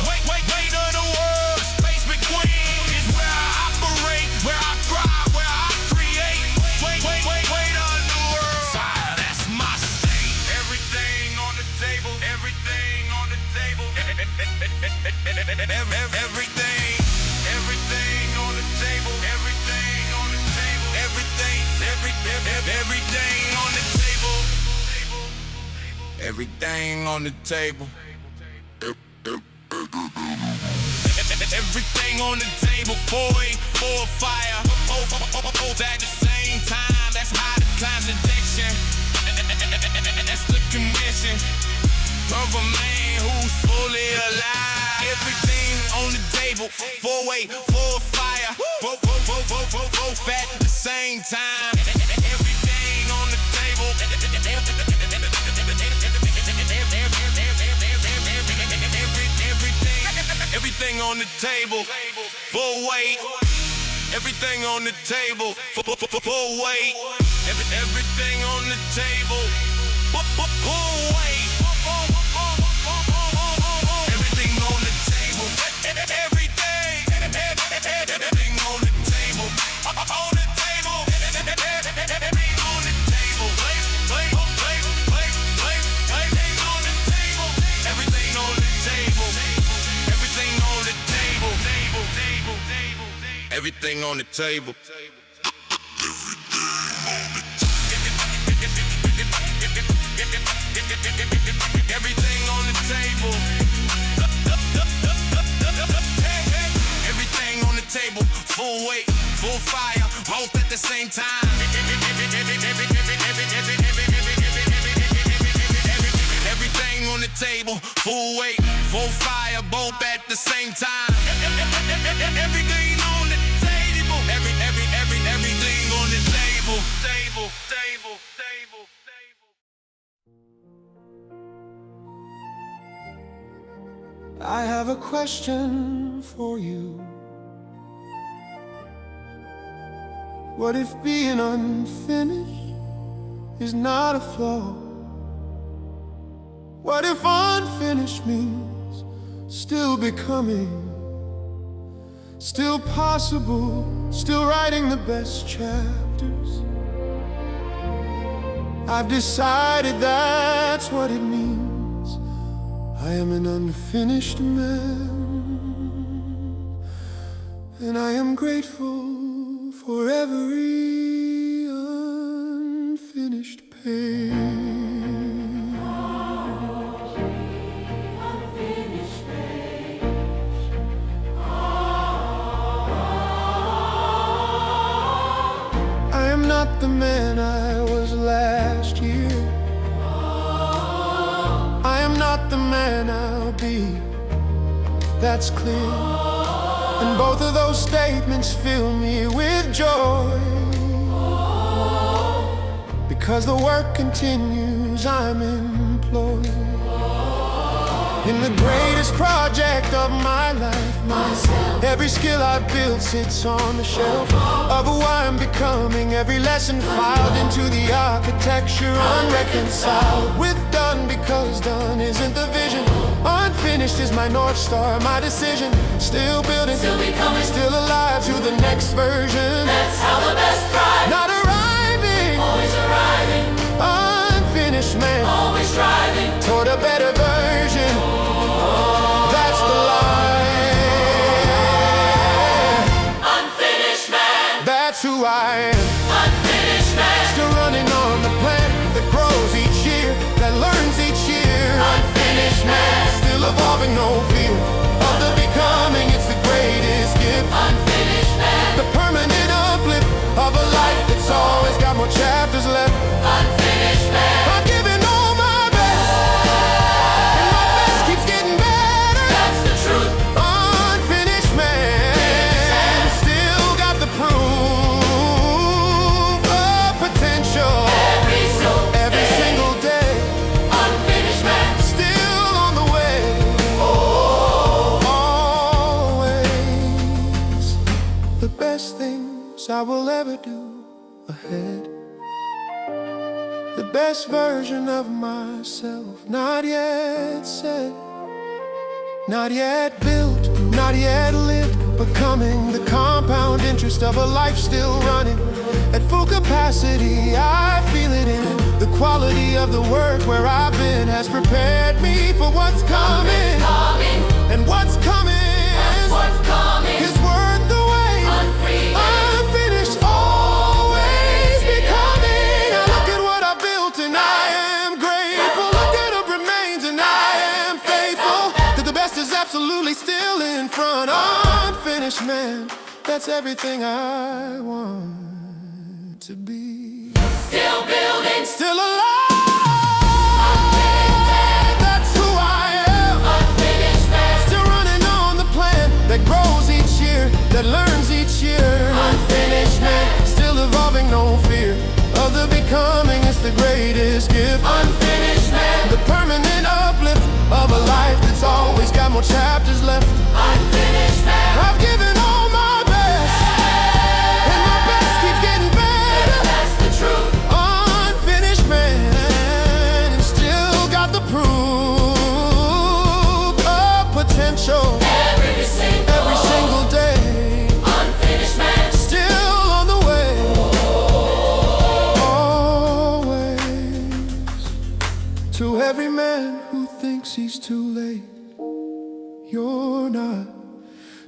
Weight of the world. The space between is where I operate, where I thrive, where I create. Weight of the world. Fire, that's my state. Everything on the table. Everything on the table. Everything on the table. Everything on the table. Everything on the table. Everything on the table. Everything on the table, for fire, both at the same time. That's how the contradiction. That's the condition of a man who's fully alive. Everything on the table, for fire, both at the same time. Everything on the table. Everything on the table, full weight. Everything on the table, full weight. Everything on the table, full weight. Everything on the table, everything on the table, on the table, everything on the table, everything on the table. Everything on the table. Everything on the table. Everything on the table. Full weight, full fire, both at the same time. Everything on the table. Full weight, full fire, both at the same time. Everything on the table. Everything on the table. Table. I have a question for you. What if being unfinished is not a flaw? What if unfinished means still becoming still possible, still writing the best chapters. I've decided that's what it means. I am an unfinished man, and I am grateful for every unfinished page. I am not the man I was last year. I am not the man I'll be. That's clear. And both of those statements fill me with joy. Because the work continues, I'm employed in the greatest project of my life, myself. Every skill I built sits on the shelf of who I'm becoming. Every lesson filed into the architecture unreconciled with done, because done isn't the vision. Unfinished is my North Star, my decision. Still building, still becoming, still alive to the next version. That's how the best thrive. Not arriving, Always arriving, unfinished man, always striving toward a better version. That's the line. Unfinished man, That's who I am. unfinished man, Still running on the plan that grows each year, that learns each year. unfinished man, Still evolving, no fear of the becoming. It's the greatest gift. unfinished man, The permanent uplift of a life that's always got more chapters left. unfinished man. I'm giving all my best, and my best keeps getting better. That's the truth. Unfinished man, still got the proof of potential. Every single day, Unfinished man, still on the way. Always the best things I will ever do ahead. The best version of myself, not yet said, not yet built, not yet lived, becoming the compound interest of a life still running at full capacity. I feel it in the quality of the work. Where I've been has prepared me for what's coming, coming, and what's coming what's coming, is worth the wait. unfree, Unfinished, always becoming. I look at what I built and I am grateful. Look at what remains and I am faithful that the best is absolutely still in front. Unfinished man, that's everything I want to be. still building, Still alive, that's who I am. unfinished man, Still running on the plan that grows each year, that learns each year. Unfinished man, still evolving, no fear of the becoming. It's the greatest gift. unfinished man, The permanent uplift of a life that's always got more chapters left. unfinished man. I've given all my best, and my best keeps getting better. That's the truth. Unfinished man, and still got the proof of potential. Every Single day, unfinished man, still on the way. Always. To every man who thinks he's too late, you're not.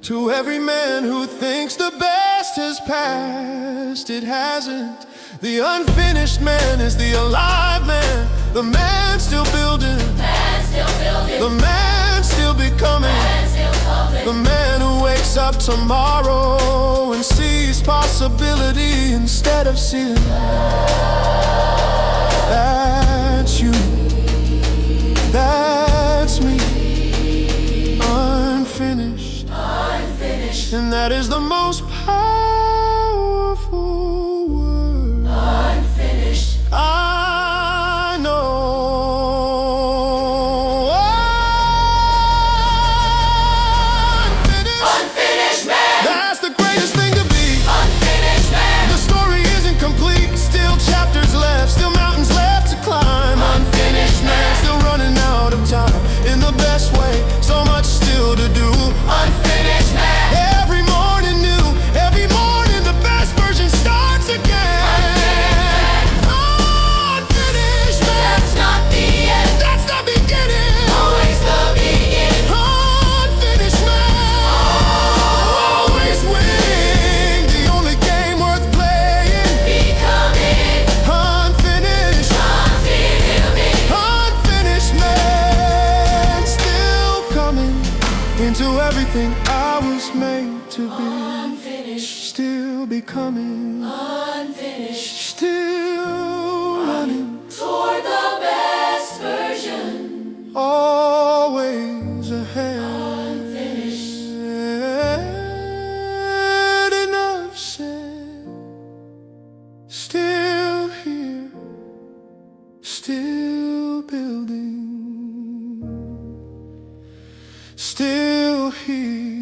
To every man who thinks the best has passed, it hasn't. The unfinished man is the alive man, the man still building, man still building, the man still becoming. man still coming, The man who wakes up tomorrow and sees possibility instead of ceiling. That's you. That's me. Unfinished. unfinished, And that is the most powerful word unfinished, I know. unfinished man, That's the greatest thing to be. unfinished man, The story isn't complete, still chapters left, still mountains left to climb. Unfinished man, still running out of time in the best way, so much still to do. unfinished man, Every morning everything I was made to be. Unfinished. Still becoming. Unfinished. Still running. Toward the best version. Always ahead. Unfinished. Enough said. Still here. Still building. Still here.